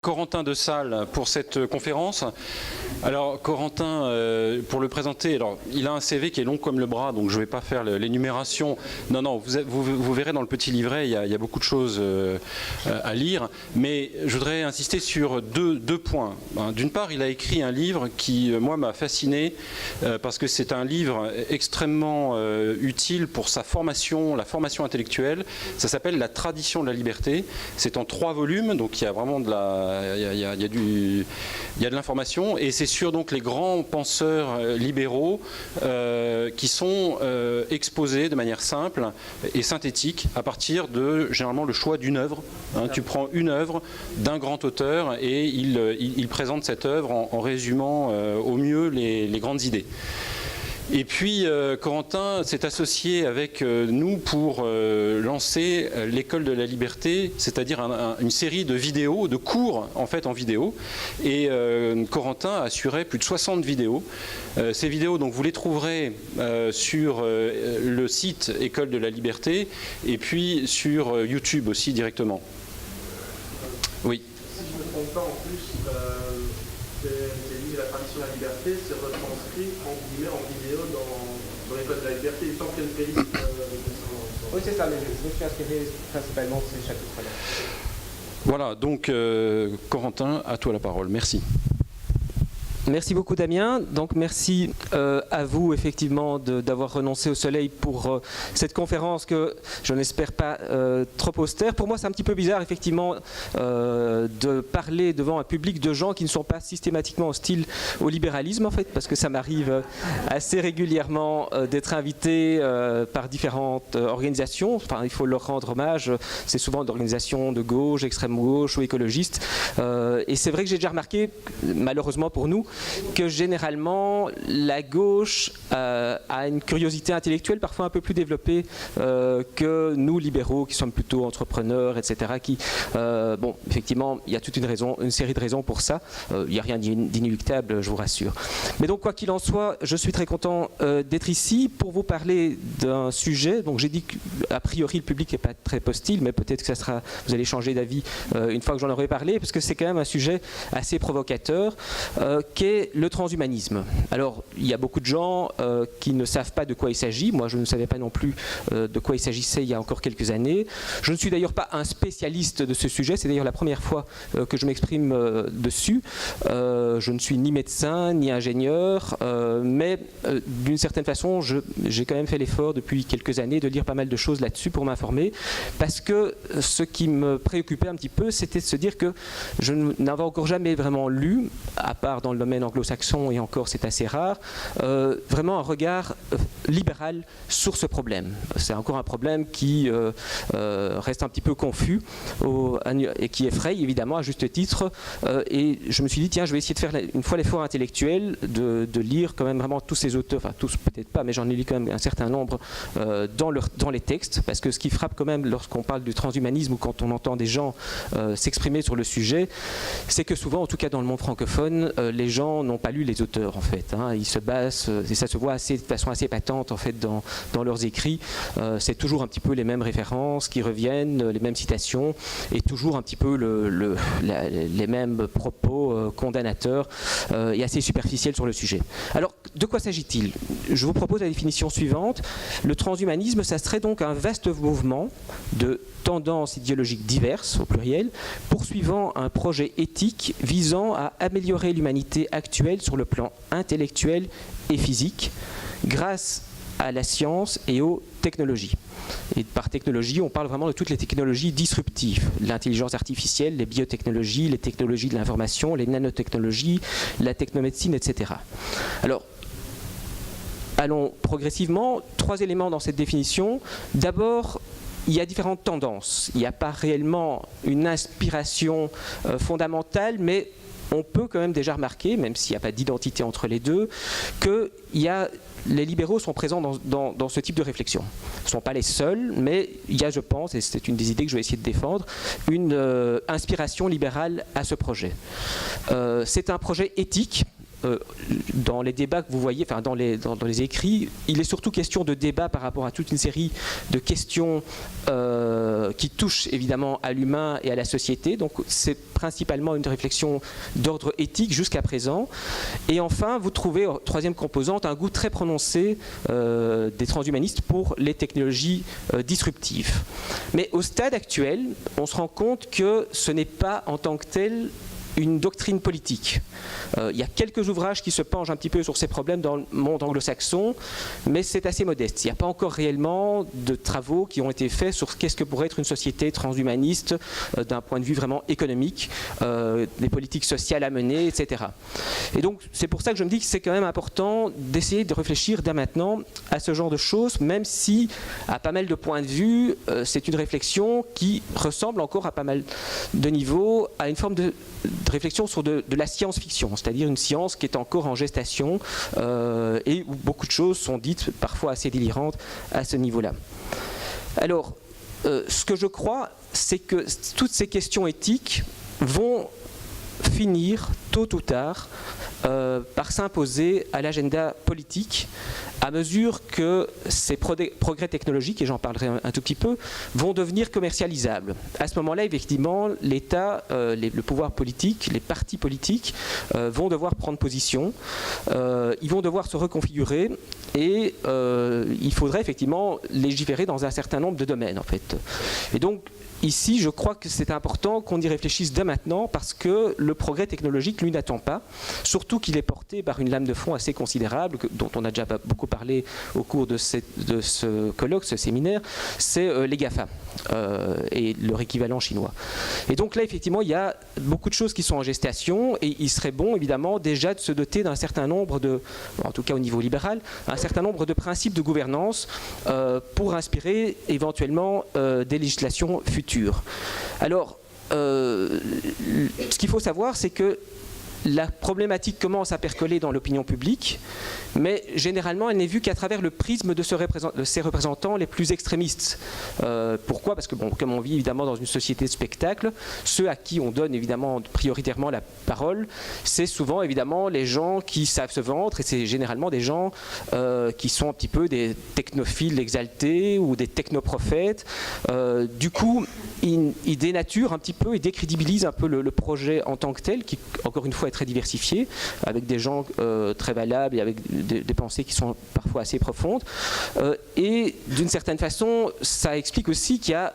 Corentin de Sales pour cette conférence. Alors Corentin, pour le présenter, alors, il a un CV qui est long comme le bras, donc je ne vais pas faire l'énumération. Non, vous verrez dans le petit livret, il y a beaucoup de choses à lire, mais je voudrais insister sur deux points. D'une part, il a écrit un livre qui, moi, m'a fasciné, parce que c'est un livre extrêmement utile pour sa formation, la formation intellectuelle. Ça s'appelle La tradition de la liberté. C'est en 3 volumes, donc il y a vraiment de l'information, et c'est sur donc les grands penseurs libéraux qui sont exposés de manière simple et synthétique à partir de généralement le choix d'une œuvre. Tu prends une œuvre d'un grand auteur et il présente cette œuvre en résumant au mieux les grandes idées. Et puis Corentin s'est associé avec nous pour lancer l'école de la liberté, c'est-à-dire une série de vidéos, de cours en fait en vidéo. Et Corentin assurait plus de 60 vidéos. Ces vidéos, donc, vous les trouverez sur le site École de la liberté et puis sur YouTube aussi directement. Oui. Si je ne me trompe pas, en plus, ces livres de la tradition de la liberté se retranscrit en vidéo dans l'école de la liberté. Il semble qu'il y a une playlist. Oui, c'est ça, mais je me suis inspiré principalement de ces chapitres-là. Voilà, donc Corentin, à toi la parole. Merci. Merci beaucoup Damien, donc merci à vous effectivement d'avoir renoncé au soleil pour cette conférence que je n'espère pas trop austère. Pour moi c'est un petit peu bizarre effectivement de parler devant un public de gens qui ne sont pas systématiquement hostiles au libéralisme en fait, parce que ça m'arrive assez régulièrement d'être invité par différentes organisations, enfin il faut leur rendre hommage, c'est souvent d'organisations de gauche, extrême gauche ou écologistes, et c'est vrai que j'ai déjà remarqué, malheureusement pour nous, que généralement la gauche a une curiosité intellectuelle parfois un peu plus développée que nous libéraux qui sommes plutôt entrepreneurs, etc. Bon, effectivement, il y a toute une série de raisons pour ça. Il n'y a rien d'inéluctable, je vous rassure. Mais donc, quoi qu'il en soit, je suis très content d'être ici pour vous parler d'un sujet. Donc, j'ai dit qu'a priori le public n'est pas très hostile, mais peut-être que vous allez changer d'avis une fois que j'en aurai parlé, parce que c'est quand même un sujet assez provocateur, qu'est le transhumanisme. Alors, il y a beaucoup de gens qui ne savent pas de quoi il s'agit. Moi, je ne savais pas non plus de quoi il s'agissait il y a encore quelques années. Je ne suis d'ailleurs pas un spécialiste de ce sujet. C'est d'ailleurs la première fois que je m'exprime dessus. Je ne suis ni médecin, ni ingénieur, mais d'une certaine façon, j'ai quand même fait l'effort depuis quelques années de lire pas mal de choses là-dessus pour m'informer, parce que ce qui me préoccupait un petit peu, c'était de se dire que je n'avais encore jamais vraiment lu, à part dans le domaine anglo-saxon, et encore c'est assez rare, vraiment un regard libéral sur ce problème. C'est encore un problème qui reste un petit peu confus et qui effraie évidemment à juste titre, et je me suis dit tiens, je vais essayer de faire une fois l'effort intellectuel de lire quand même vraiment tous ces auteurs, enfin tous peut-être pas, mais j'en ai lu quand même un certain nombre dans les textes, parce que ce qui frappe quand même lorsqu'on parle du transhumanisme ou quand on entend des gens s'exprimer sur le sujet, c'est que souvent, en tout cas dans le monde francophone, les gens n'ont pas lu les auteurs en fait. Ils se basent, et ça se voit de façon assez patente en fait dans leurs écrits. C'est toujours un petit peu les mêmes références qui reviennent, les mêmes citations, et toujours un petit peu les mêmes propos condamnateurs et assez superficiels sur le sujet. Alors, de quoi s'agit-il? Je vous propose la définition suivante. Le transhumanisme, ça serait donc un vaste mouvement de tendances idéologiques diverses, au pluriel, poursuivant un projet éthique visant à améliorer l'humanité actuelle sur le plan intellectuel et physique, grâce à la science et aux technologies. Et par technologie, on parle vraiment de toutes les technologies disruptives, l'intelligence artificielle, les biotechnologies, les technologies de l'information, les nanotechnologies, la technomédecine, etc. Alors, allons progressivement. 3 éléments dans cette définition. D'abord, il y a différentes tendances. Il n'y a pas réellement une inspiration fondamentale, mais on peut quand même déjà remarquer, même s'il n'y a pas d'identité entre les deux, que les libéraux sont présents dans ce type de réflexion. Ils ne sont pas les seuls, mais il y a, je pense, et c'est une des idées que je vais essayer de défendre, une inspiration libérale à ce projet. C'est un projet éthique. dans les débats que vous voyez, enfin dans les écrits, il est surtout question de débat par rapport à toute une série de questions qui touchent évidemment à l'humain et à la société. Donc c'est principalement une réflexion d'ordre éthique jusqu'à présent. Et enfin, vous trouvez, troisième composante, un goût très prononcé des transhumanistes pour les technologies disruptives. Mais au stade actuel, on se rend compte que ce n'est pas en tant que tel une doctrine politique. Il y a quelques ouvrages qui se penchent un petit peu sur ces problèmes dans le monde anglo-saxon, mais c'est assez modeste. Il n'y a pas encore réellement de travaux qui ont été faits sur qu'est-ce que pourrait être une société transhumaniste d'un point de vue vraiment économique, des politiques sociales à mener, etc. Et donc, c'est pour ça que je me dis que c'est quand même important d'essayer de réfléchir dès maintenant à ce genre de choses, même si, à pas mal de points de vue, c'est une réflexion qui ressemble encore à pas mal de niveaux à une forme de réflexion sur de la science-fiction, c'est-à-dire une science qui est encore en gestation et où beaucoup de choses sont dites parfois assez délirantes à ce niveau-là. Alors, ce que je crois, c'est que toutes ces questions éthiques vont finir, tôt ou tard, par s'imposer à l'agenda politique à mesure que ces progrès technologiques, et j'en parlerai un tout petit peu, vont devenir commercialisables. À ce moment-là, effectivement, l'État, le pouvoir politique, les partis politiques vont devoir prendre position, ils vont devoir se reconfigurer et il faudrait effectivement légiférer dans un certain nombre de domaines, en fait. Et donc, ici, je crois que c'est important qu'on y réfléchisse dès maintenant parce que le progrès technologique, lui, n'attend pas. Surtout qu'il est porté par une lame de fond assez considérable, dont on a déjà beaucoup parlé au cours de ce colloque, ce séminaire, c'est les GAFA et leur équivalent chinois. Et donc là, effectivement, il y a beaucoup de choses qui sont en gestation et il serait bon, évidemment, déjà de se doter d'un certain nombre de, en tout cas au niveau libéral, un certain nombre de principes de gouvernance pour inspirer éventuellement des législations futures. Alors, ce qu'il faut savoir, c'est que la problématique commence à percoler dans l'opinion publique, mais généralement elle n'est vue qu'à travers le prisme de ses représentants les plus extrémistes. Pourquoi ? Parce que, bon, comme on vit évidemment dans une société de spectacle, ceux à qui on donne évidemment prioritairement la parole, c'est souvent évidemment les gens qui savent se vendre, et c'est généralement des gens qui sont un petit peu des technophiles exaltés ou des technoprophètes. Du coup, ils dénaturent un petit peu et décrédibilisent un peu le projet en tant que tel, qui, encore une fois, est très diversifié, avec des gens très valables et avec des pensées qui sont parfois assez profondes. Et d'une certaine façon, ça explique aussi qu'il y a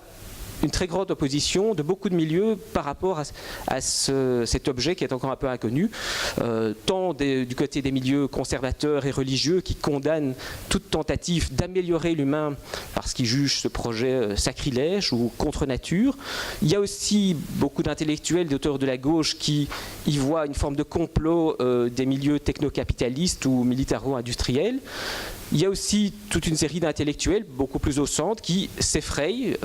une très grande opposition de beaucoup de milieux par rapport à cet objet qui est encore un peu inconnu, tant du côté des milieux conservateurs et religieux qui condamnent toute tentative d'améliorer l'humain parce qu'ils jugent ce projet sacrilège ou contre nature. Il y a aussi beaucoup d'intellectuels, d'auteurs de la gauche qui y voient une forme de complot des milieux technocapitalistes ou militaro-industriels. Il y a aussi toute une série d'intellectuels beaucoup plus au centre qui s'effrayent,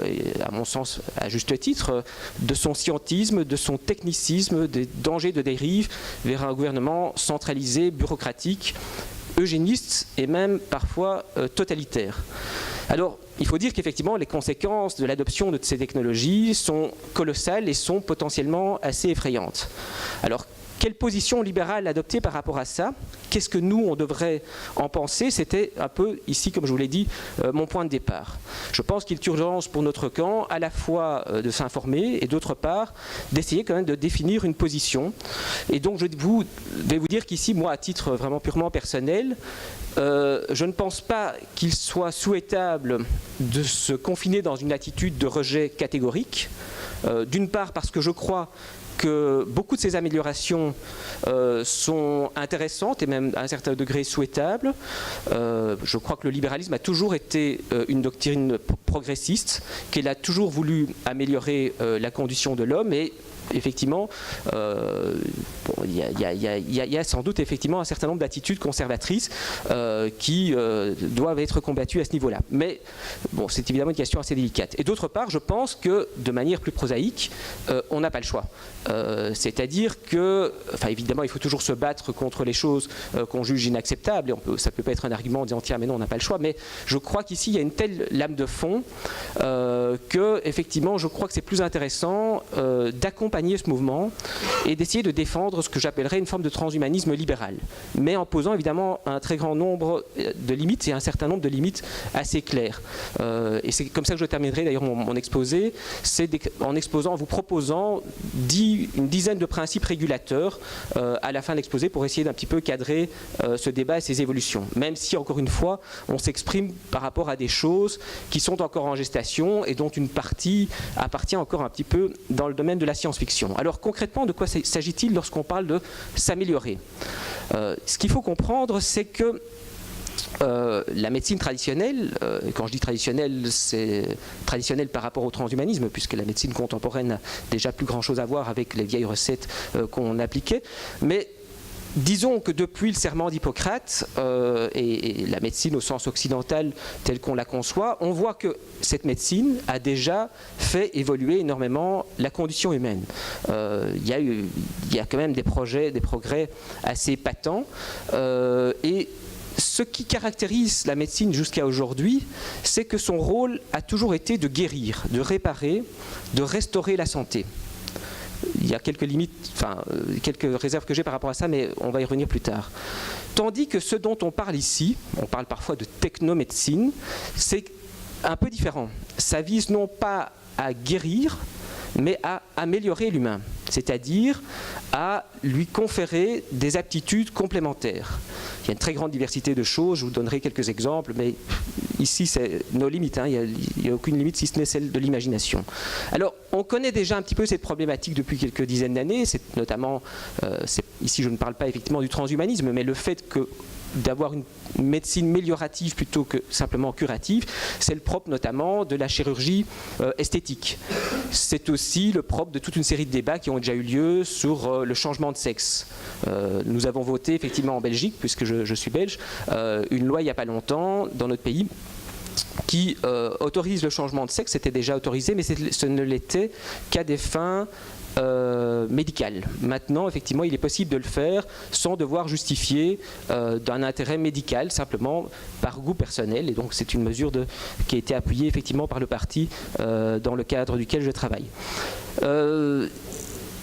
à mon sens à juste titre, de son scientisme, de son technicisme, des dangers de dérive vers un gouvernement centralisé, bureaucratique, eugéniste et même parfois totalitaire. Alors, il faut dire qu'effectivement, les conséquences de l'adoption de ces technologies sont colossales et sont potentiellement assez effrayantes. Alors, quelle position libérale adopter par rapport à ça ? Qu'est-ce que nous, on devrait en penser ? C'était un peu, ici, comme je vous l'ai dit, mon point de départ. Je pense qu'il est urgence pour notre camp, à la fois de s'informer et d'autre part, d'essayer quand même de définir une position. Et donc, je vais vous dire qu'ici, moi, à titre vraiment purement personnel, je ne pense pas qu'il soit souhaitable de se confiner dans une attitude de rejet catégorique. D'une part, parce que je crois que beaucoup de ces améliorations sont intéressantes et même à un certain degré souhaitables. Je crois que le libéralisme a toujours été une doctrine progressiste, qu'elle a toujours voulu améliorer la condition de l'homme et effectivement, il y a sans doute effectivement un certain nombre d'attitudes conservatrices qui doivent être combattus à ce niveau-là. Mais bon, c'est évidemment une question assez délicate. Et d'autre part, je pense que, de manière plus prosaïque, on n'a pas le choix. C'est-à-dire que, enfin évidemment, il faut toujours se battre contre les choses qu'on juge inacceptables, et ça ne peut pas être un argument en disant tiens mais non on n'a pas le choix, mais je crois qu'ici il y a une telle lame de fond que effectivement je crois que c'est plus intéressant d'accompagner ce mouvement et d'essayer de défendre ce que j'appellerais une forme de transhumanisme libéral, mais en posant évidemment un très grand nombre de limites et un certain nombre de limites assez claires. Et c'est comme ça que je terminerai d'ailleurs mon exposé, c'est en vous proposant une dizaine de principes régulateurs à la fin de l'exposé pour essayer d'un petit peu cadrer ce débat et ses évolutions. Même si, encore une fois, on s'exprime par rapport à des choses qui sont encore en gestation et dont une partie appartient encore un petit peu dans le domaine de la science-fiction. Alors concrètement, de quoi s'agit-il lorsqu'on parle de s'améliorer ? Ce qu'il faut comprendre, c'est que la médecine traditionnelle, quand je dis traditionnelle, c'est traditionnel par rapport au transhumanisme, puisque la médecine contemporaine n'a déjà plus grand-chose à voir avec les vieilles recettes qu'on appliquait, mais disons que depuis le serment d'Hippocrate et la médecine au sens occidental telle qu'on la conçoit, on voit que cette médecine a déjà fait évoluer énormément la condition humaine. Il y a quand même des progrès assez patents et ce qui caractérise la médecine jusqu'à aujourd'hui, c'est que son rôle a toujours été de guérir, de réparer, de restaurer la santé. Il y a quelques limites, enfin, quelques réserves que j'ai par rapport à ça, mais on va y revenir plus tard. Tandis que ce dont on parle ici, on parle parfois de technomédecine, c'est un peu différent. Ça vise non pas à guérir, mais à améliorer l'humain, c'est-à-dire à lui conférer des aptitudes complémentaires. Il y a une très grande diversité de choses, je vous donnerai quelques exemples, mais ici c'est nos limites, il n'y a aucune limite si ce n'est celle de l'imagination. Alors on connaît déjà un petit peu cette problématique depuis quelques dizaines d'années, c'est notamment, ici je ne parle pas effectivement du transhumanisme, mais le fait que d'avoir une médecine méliorative plutôt que simplement curative, c'est le propre notamment de la chirurgie esthétique. C'est aussi le propre de toute une série de débats qui ont déjà eu lieu sur le changement de sexe. Nous avons voté effectivement en Belgique, puisque je suis belge, une loi il n'y a pas longtemps dans notre pays qui autorise le changement de sexe. C'était déjà autorisé, mais ce ne l'était qu'à des fins médicale. Maintenant, effectivement, il est possible de le faire sans devoir justifier d'un intérêt médical, simplement par goût personnel. Et donc, c'est une mesure qui a été appuyée effectivement par le parti dans le cadre duquel je travaille.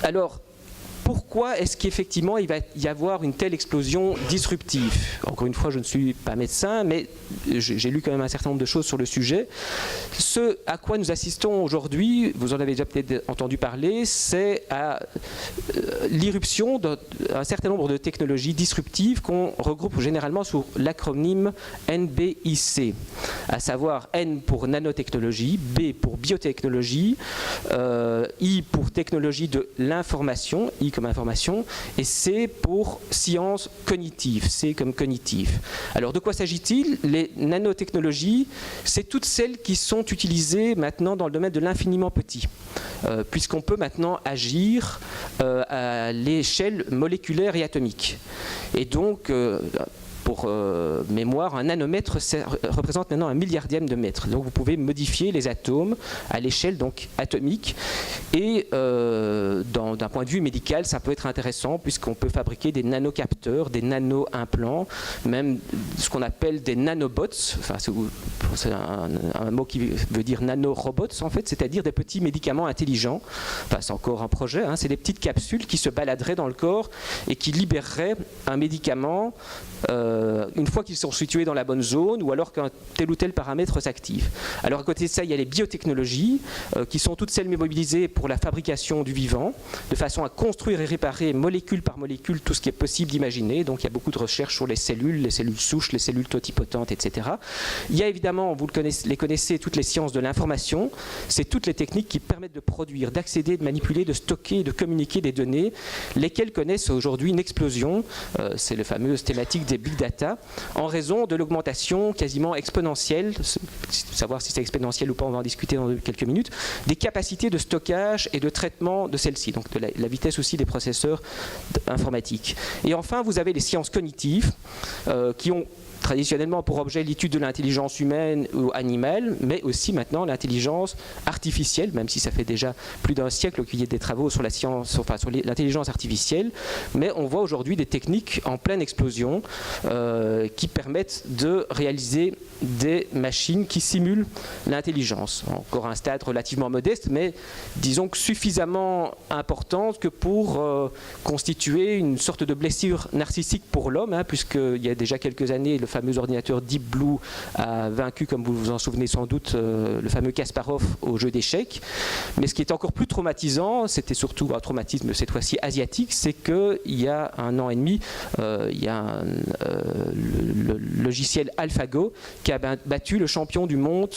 Alors, pourquoi est-ce qu'effectivement il va y avoir une telle explosion disruptive ? Encore une fois, je ne suis pas médecin, mais j'ai lu quand même un certain nombre de choses sur le sujet. Ce à quoi nous assistons aujourd'hui, vous en avez déjà peut-être entendu parler, c'est à l'irruption d'un certain nombre de technologies disruptives qu'on regroupe généralement sous l'acronyme NBIC, à savoir N pour nanotechnologie, B pour biotechnologie, I pour technologie de l'information, I comme information, et C pour sciences cognitives, C comme cognitif. Alors de quoi s'agit-il ? Les nanotechnologies, c'est toutes celles qui sont utilisées maintenant dans le domaine de l'infiniment petit, puisqu'on peut maintenant agir à l'échelle moléculaire et atomique. Et donc, pour mémoire, un nanomètre représente maintenant 1 milliardième de mètre. Donc vous pouvez modifier les atomes à l'échelle donc atomique. Et d'un point de vue médical, ça peut être intéressant puisqu'on peut fabriquer des nanocapteurs, des nano-implants, même ce qu'on appelle des nanobots. Enfin, c'est un mot qui veut dire nanorobots en fait, c'est-à-dire des petits médicaments intelligents. Enfin, c'est encore un projet. C'est des petites capsules qui se baladeraient dans le corps et qui libéreraient un médicament une fois qu'ils sont situés dans la bonne zone ou alors qu'un tel ou tel paramètre s'active. Alors à côté de ça, il y a les biotechnologies qui sont toutes celles mobilisées pour la fabrication du vivant, de façon à construire et réparer molécule par molécule tout ce qui est possible d'imaginer. Donc il y a beaucoup de recherches sur les cellules souches, les cellules totipotentes, etc. Il y a évidemment, vous les connaissez, toutes les sciences de l'information. C'est toutes les techniques qui permettent de produire, d'accéder, de manipuler, de stocker, de communiquer des données, lesquelles connaissent aujourd'hui une explosion. C'est la fameuse thématique des big data, en raison de l'augmentation quasiment exponentielle, savoir si c'est exponentiel ou pas, on va en discuter dans quelques minutes, des capacités de stockage et de traitement de celles-ci, donc de la vitesse aussi des processeurs informatiques. Et enfin, vous avez les sciences cognitives qui ont traditionnellement pour objet l'étude de l'intelligence humaine ou animale, mais aussi maintenant l'intelligence artificielle, même si ça fait déjà plus d'un siècle qu'il y a des travaux sur la science, enfin sur l'intelligence artificielle, mais on voit aujourd'hui des techniques en pleine explosion qui permettent de réaliser des machines qui simulent l'intelligence. Encore un stade relativement modeste, mais disons que suffisamment importante que pour constituer une sorte de blessure narcissique pour l'homme, hein, puisqu'il y a déjà quelques années, le fameux ordinateur Deep Blue a vaincu, comme vous vous en souvenez sans doute, le fameux Kasparov au jeu d'échecs. Mais ce qui est encore plus traumatisant, c'était surtout un traumatisme cette fois-ci asiatique, c'est qu'il y a 1 an et demi, il y a le logiciel AlphaGo qui a battu le champion du monde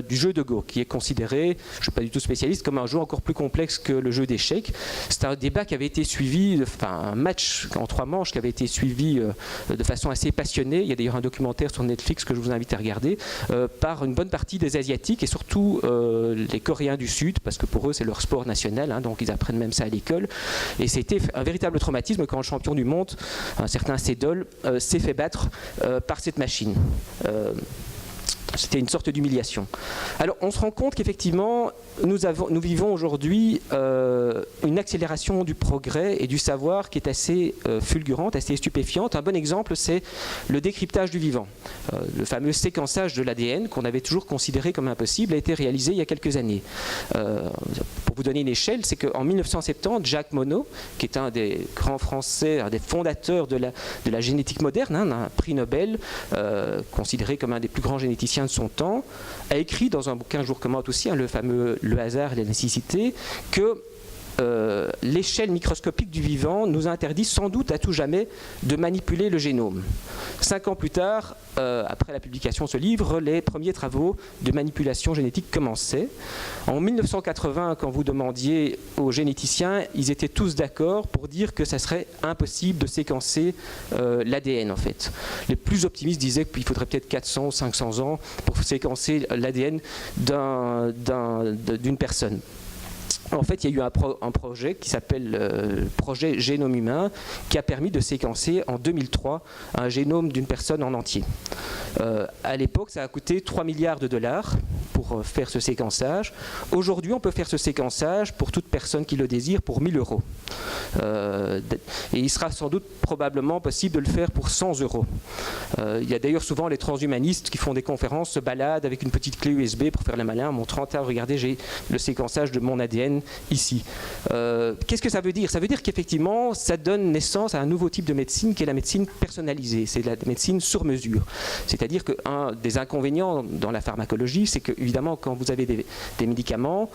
du jeu de Go, qui est considéré, je ne suis pas du tout spécialiste, comme un jeu encore plus complexe que le jeu d'échecs. C'est un débat qui avait été suivi, enfin un match en 3 manches qui avait été suivi de façon assez passionnée. Il y a d'ailleurs un documentaire sur Netflix que je vous invite à regarder, par une bonne partie des Asiatiques et surtout les Coréens du Sud, parce que pour eux c'est leur sport national, hein, donc ils apprennent même ça à l'école. Et c'était un véritable traumatisme quand le champion du monde, un certain Sedol, s'est fait battre par cette machine. C'était une sorte d'humiliation. Alors on se rend compte qu'effectivement nous vivons aujourd'hui une accélération du progrès et du savoir qui est assez fulgurante, assez stupéfiante. Un bon exemple, c'est le décryptage du vivant. Le fameux séquençage de l'ADN qu'on avait toujours considéré comme impossible a été réalisé il y a quelques années. Pour vous donner une échelle, c'est qu'en 1970, Jacques Monod, qui est un des grands Français, un des fondateurs de la génétique moderne, hein, un prix Nobel, considéré comme un des plus grands généticiens de son temps, a écrit dans un bouquin, je vous recommande aussi, hein, le fameux Le hasard et la nécessité, que l'échelle microscopique du vivant nous interdit sans doute à tout jamais de manipuler le génome. 5 ans plus tard, après la publication de ce livre, les premiers travaux de manipulation génétique commençaient. En 1980, quand vous demandiez aux généticiens, ils étaient tous d'accord pour dire que ça serait impossible de séquencer l'ADN en fait. Les plus optimistes disaient qu'il faudrait peut-être 400 ou 500 ans pour séquencer l'ADN d'une personne. En fait, il y a eu un projet qui s'appelle le projet Génome humain qui a permis de séquencer en 2003 un génome d'une personne en entier. À l'époque, ça a coûté 3 milliards de dollars pour faire ce séquençage. Aujourd'hui, on peut faire ce séquençage pour toute personne qui le désire pour 1 000 euros. Et il sera sans doute probablement possible de le faire pour 100 euros. Il y a d'ailleurs souvent les transhumanistes qui font des conférences, se baladent avec une petite clé USB pour faire le malin, montrant « regardez, j'ai le séquençage de mon ADN ici ». Qu'est-ce que ça veut dire ? Ça veut dire qu'effectivement, ça donne naissance à un nouveau type de médecine qui est la médecine personnalisée. C'est la médecine sur mesure. C'est-à-dire qu'un des inconvénients dans la pharmacologie, c'est que évidemment, quand vous avez des médicaments,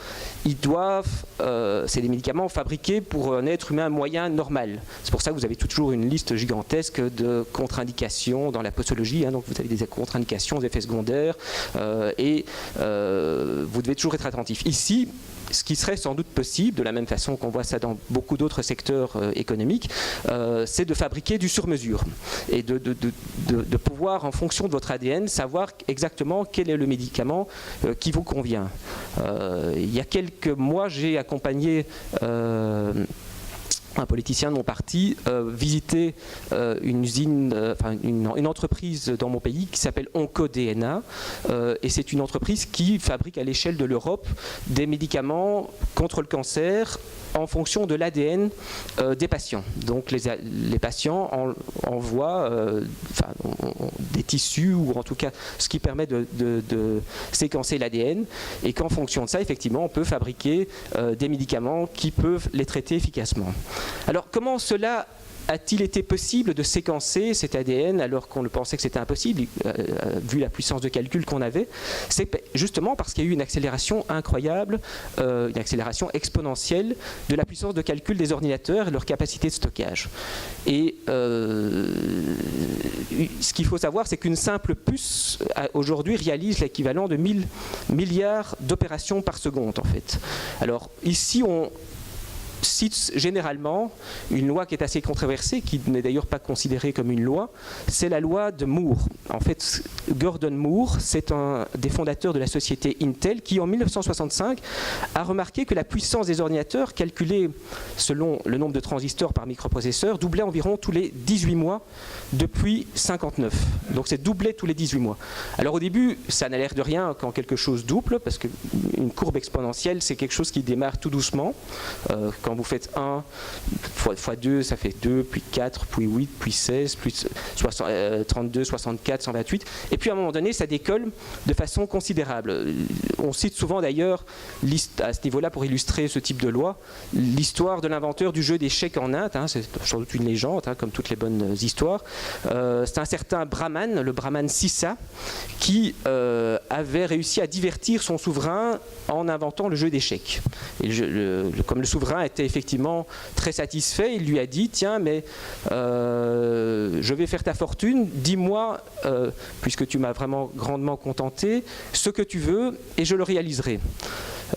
c'est des médicaments fabriqués pour un être humain moyen normal. C'est pour ça que vous avez toujours une liste gigantesque de contre-indications dans la posologie. Hein, donc vous avez des contre-indications, des effets secondaires, et vous devez toujours être attentif. Ici, ce qui serait sans doute possible, de la même façon qu'on voit ça dans beaucoup d'autres secteurs économiques, c'est de fabriquer du sur-mesure et de pouvoir, en fonction de votre ADN, savoir exactement quel est le médicament qui vous convient. Il y a quelques mois, j'ai accompagné un politicien de mon parti visiter une usine, une entreprise dans mon pays qui s'appelle OncoDNA, et c'est une entreprise qui fabrique à l'échelle de l'Europe des médicaments contre le cancer en fonction de l'ADN des patients. Donc les patients envoient des tissus, ou en tout cas ce qui permet de séquencer l'ADN, et qu'en fonction de ça, effectivement, on peut fabriquer des médicaments qui peuvent les traiter efficacement. Alors comment cela a-t-il été possible de séquencer cet ADN alors qu'on pensait que c'était impossible, vu la puissance de calcul qu'on avait? C'est justement parce qu'il y a eu une accélération incroyable, une accélération exponentielle de la puissance de calcul des ordinateurs et leur capacité de stockage. Et ce qu'il faut savoir, c'est qu'une simple puce, aujourd'hui, réalise l'équivalent de 1000 milliards d'opérations par seconde, en fait. Alors ici, cite généralement une loi qui est assez controversée, qui n'est d'ailleurs pas considérée comme une loi, c'est la loi de Moore. En fait, Gordon Moore, c'est un des fondateurs de la société Intel qui, en 1965, a remarqué que la puissance des ordinateurs, calculée selon le nombre de transistors par microprocesseur, doublait environ tous les 18 mois depuis 59. Donc c'est doublé tous les 18 mois. Alors au début, ça n'a l'air de rien quand quelque chose double, parce qu'une courbe exponentielle, c'est quelque chose qui démarre tout doucement. Quand vous faites 1 fois 2, ça fait 2, puis 4, puis 8, puis 16, puis 32, 64, 128. Et puis à un moment donné, ça décolle de façon considérable. On cite souvent d'ailleurs, à ce niveau-là, pour illustrer ce type de loi, l'histoire de l'inventeur du jeu d'échecs en Inde. C'est sans doute une légende, comme toutes les bonnes histoires. C'est un certain Brahman, le Brahman Sissa, qui avait réussi à divertir son souverain en inventant le jeu d'échecs. Et comme le souverain était effectivement très satisfait, il lui a dit: tiens, mais je vais faire ta fortune, dis-moi, puisque tu m'as vraiment grandement contenté, ce que tu veux et je le réaliserai.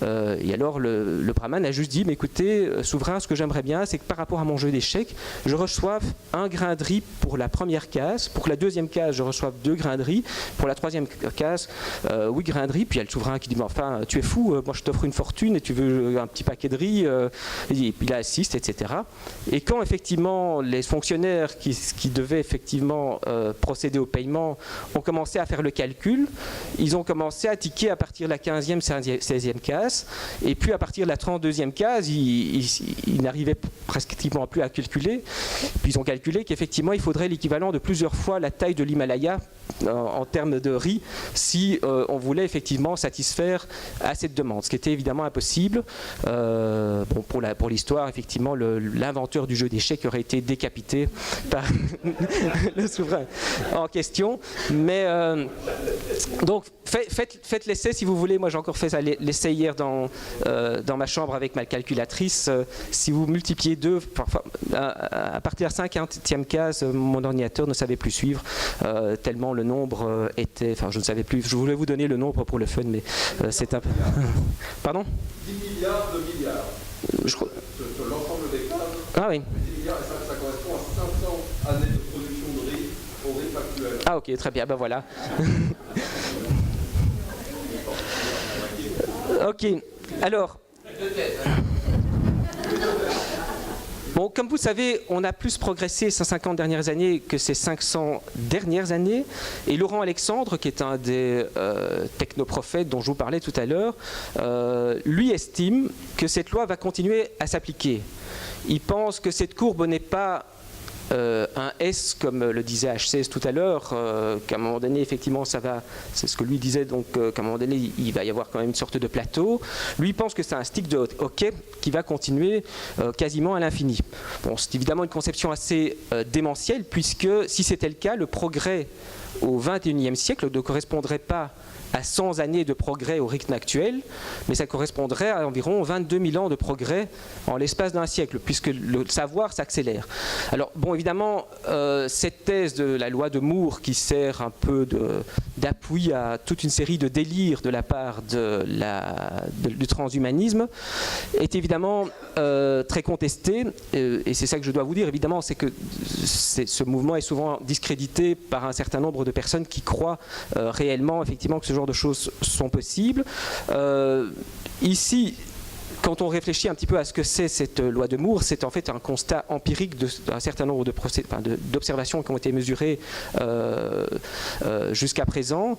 Et alors le brahman a juste dit: mais écoutez, souverain, ce que j'aimerais bien, c'est que par rapport à mon jeu d'échecs, je reçoive un grain de riz pour la première case, pour la deuxième case, je reçoive 2 grains de riz, pour la troisième case, 8 grains de riz. Puis il y a le souverain qui dit: mais enfin, tu es fou, moi je t'offre une fortune et tu veux un petit paquet de riz. Et puis il assiste, etc. Et quand effectivement les fonctionnaires qui devaient effectivement procéder au paiement ont commencé à faire le calcul, ils ont commencé à tiquer à partir de la 15e, 16e case. Et puis à partir de la 32e case, ils n'arrivaient pratiquement plus à calculer. Puis ils ont calculé qu'effectivement il faudrait l'équivalent de plusieurs fois la taille de l'Himalaya en termes de riz si on voulait effectivement satisfaire à cette demande, ce qui était évidemment impossible. Pour l'histoire, effectivement, l'inventeur du jeu d'échecs aurait été décapité par le souverain en question. Mais donc faites l'essai si vous voulez. Moi j'ai encore fait l'essai hier dans ma chambre avec ma calculatrice. Si vous multipliez 2, à partir de la 50e case, mon ordinateur ne savait plus suivre, tellement le nombre était... Enfin, je ne savais plus. Je voulais vous donner le nombre pour le fun, mais c'est un peu... Pardon ? 10 milliards de milliards. Sur l'ensemble des cases, ah oui. 10 milliards, et ça correspond à 500 années de production de riz au rythme actuel. Ah ok, très bien, ben voilà. Ok, alors... Bon, comme vous savez, on a plus progressé ces 50 dernières années que ces 500 dernières années. Et Laurent Alexandre, qui est un des technoprophètes dont je vous parlais tout à l'heure, lui estime que cette loi va continuer à s'appliquer. Il pense que cette courbe n'est pas un S, comme le disait H16 tout à l'heure, qu'à un moment donné, effectivement, ça va, c'est ce que lui disait, donc qu'à un moment donné, il va y avoir quand même une sorte de plateau. Lui, il pense que c'est un stick de hockey qui va continuer quasiment à l'infini. Bon, c'est évidemment une conception assez démentielle, puisque si c'était le cas, le progrès au XXIe siècle ne correspondrait pas à 100 années de progrès au rythme actuel, mais ça correspondrait à environ 22 000 ans de progrès en l'espace d'un siècle, puisque le savoir s'accélère. Alors, bon, évidemment, cette thèse de la loi de Moore, qui sert un peu d'appui à toute une série de délires de la part du transhumanisme, est évidemment très contestée, et c'est ça que je dois vous dire, évidemment, c'est que ce mouvement est souvent discrédité par un certain nombre de personnes qui croient réellement, effectivement, que ce genre de choses sont possibles. Ici, quand on réfléchit un petit peu à ce que c'est cette loi de Moore, c'est en fait un constat empirique d'un certain nombre d'observations qui ont été mesurées jusqu'à présent,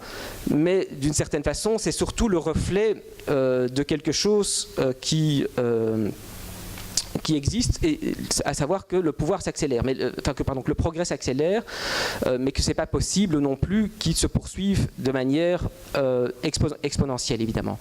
mais d'une certaine façon, c'est surtout le reflet de quelque chose qui existe, et à savoir que le pouvoir s'accélère, que le progrès s'accélère, mais que c'est pas possible non plus qu'il se poursuive de manière exponentielle, évidemment.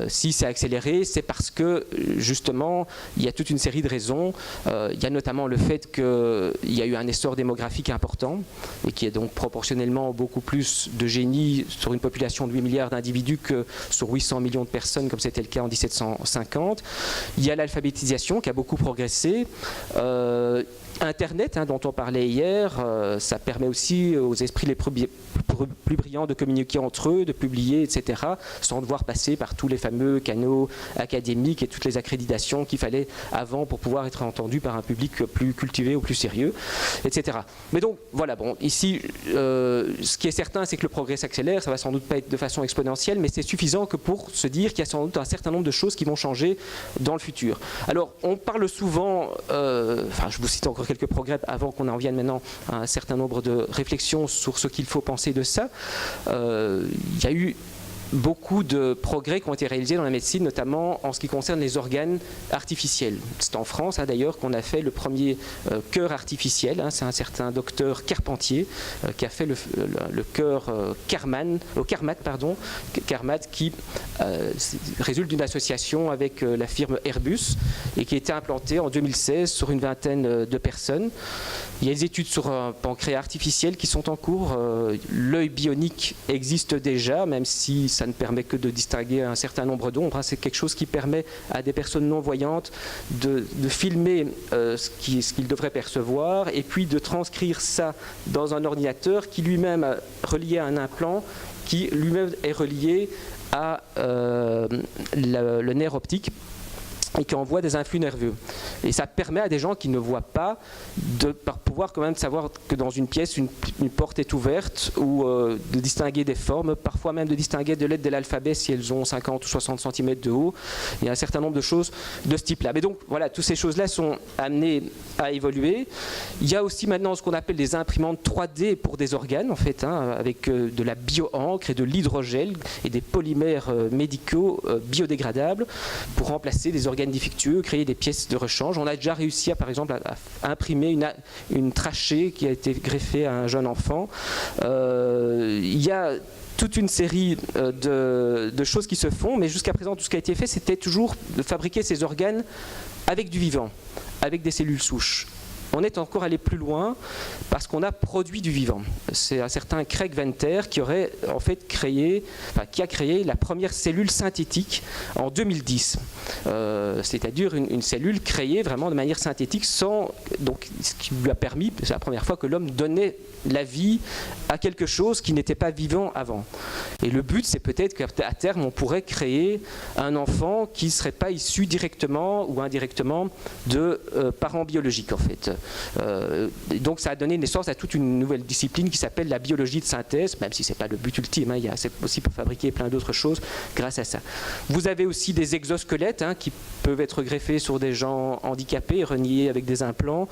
Si c'est accéléré, c'est parce que justement il y a toute une série de raisons. Il y a notamment le fait qu'il y a eu un essor démographique important et qui est donc proportionnellement beaucoup plus de génies sur une population de 8 milliards d'individus que sur 800 millions de personnes, comme c'était le cas en 1750. Il y a l'alphabétisation qui a beaucoup beaucoup progressé. Internet, dont on parlait hier, ça permet aussi aux esprits les plus brillants de communiquer entre eux, de publier, etc., sans devoir passer par tous les fameux canaux académiques et toutes les accréditations qu'il fallait avant pour pouvoir être entendu par un public plus cultivé ou plus sérieux, etc. Mais donc, voilà, bon, ici, ce qui est certain, c'est que le progrès s'accélère, ça va sans doute pas être de façon exponentielle, mais c'est suffisant que pour se dire qu'il y a sans doute un certain nombre de choses qui vont changer dans le futur. Alors, on parle souvent, je vous cite encore quelques progrès avant qu'on en vienne maintenant à un certain nombre de réflexions sur ce qu'il faut penser de ça. Il y a eu beaucoup de progrès qui ont été réalisés dans la médecine, notamment en ce qui concerne les organes artificiels. C'est en France d'ailleurs qu'on a fait le premier cœur artificiel. C'est un certain docteur Carpentier qui a fait le cœur Carmat, qui résulte d'une association avec la firme Airbus et qui a été implanté en 2016 sur une vingtaine de personnes. Il y a des études sur un pancréas artificiel qui sont en cours. L'œil bionique existe déjà, même si ça ne permet que de distinguer un certain nombre d'ombres. C'est quelque chose qui permet à des personnes non-voyantes de filmer ce qu'ils devraient percevoir et puis de transcrire ça dans un ordinateur qui lui-même est relié à un implant, qui lui-même est relié à le nerf optique et qui envoie des influx nerveux. Et ça permet à des gens qui ne voient pas de pouvoir quand même savoir que dans une pièce, une porte est ouverte ou de distinguer des formes, parfois même de distinguer des lettres de l'alphabet si elles ont 50 ou 60 cm de haut. Il y a un certain nombre de choses de ce type-là. Mais donc, voilà, toutes ces choses-là sont amenées à évoluer. Il y a aussi maintenant ce qu'on appelle des imprimantes 3D pour des organes, en fait, avec de la bio-encre et de l'hydrogel et des polymères médicaux biodégradables pour remplacer des organes défectueux, créer des pièces de rechange. On a déjà réussi, par exemple, à imprimer une trachée qui a été greffée à un jeune enfant. Il y a toute une série de choses qui se font, mais jusqu'à présent, tout ce qui a été fait, c'était toujours de fabriquer ces organes avec du vivant, avec des cellules souches. On est encore allé plus loin parce qu'on a produit du vivant. C'est un certain Craig Venter qui aurait en fait qui a créé la première cellule synthétique en 2010. C'est-à-dire une cellule créée vraiment de manière synthétique donc ce qui lui a permis, c'est la première fois que l'homme donnait la vie à quelque chose qui n'était pas vivant avant. Et le but, c'est peut-être qu'à terme, on pourrait créer un enfant qui ne serait pas issu directement ou indirectement de parents biologiques, en fait. Donc ça a donné naissance à toute une nouvelle discipline qui s'appelle la biologie de synthèse, même si ce n'est pas le but ultime, c'est aussi pour fabriquer plein d'autres choses grâce à ça. Vous avez aussi des exosquelettes qui peuvent être greffés sur des gens handicapés, reliés avec des implants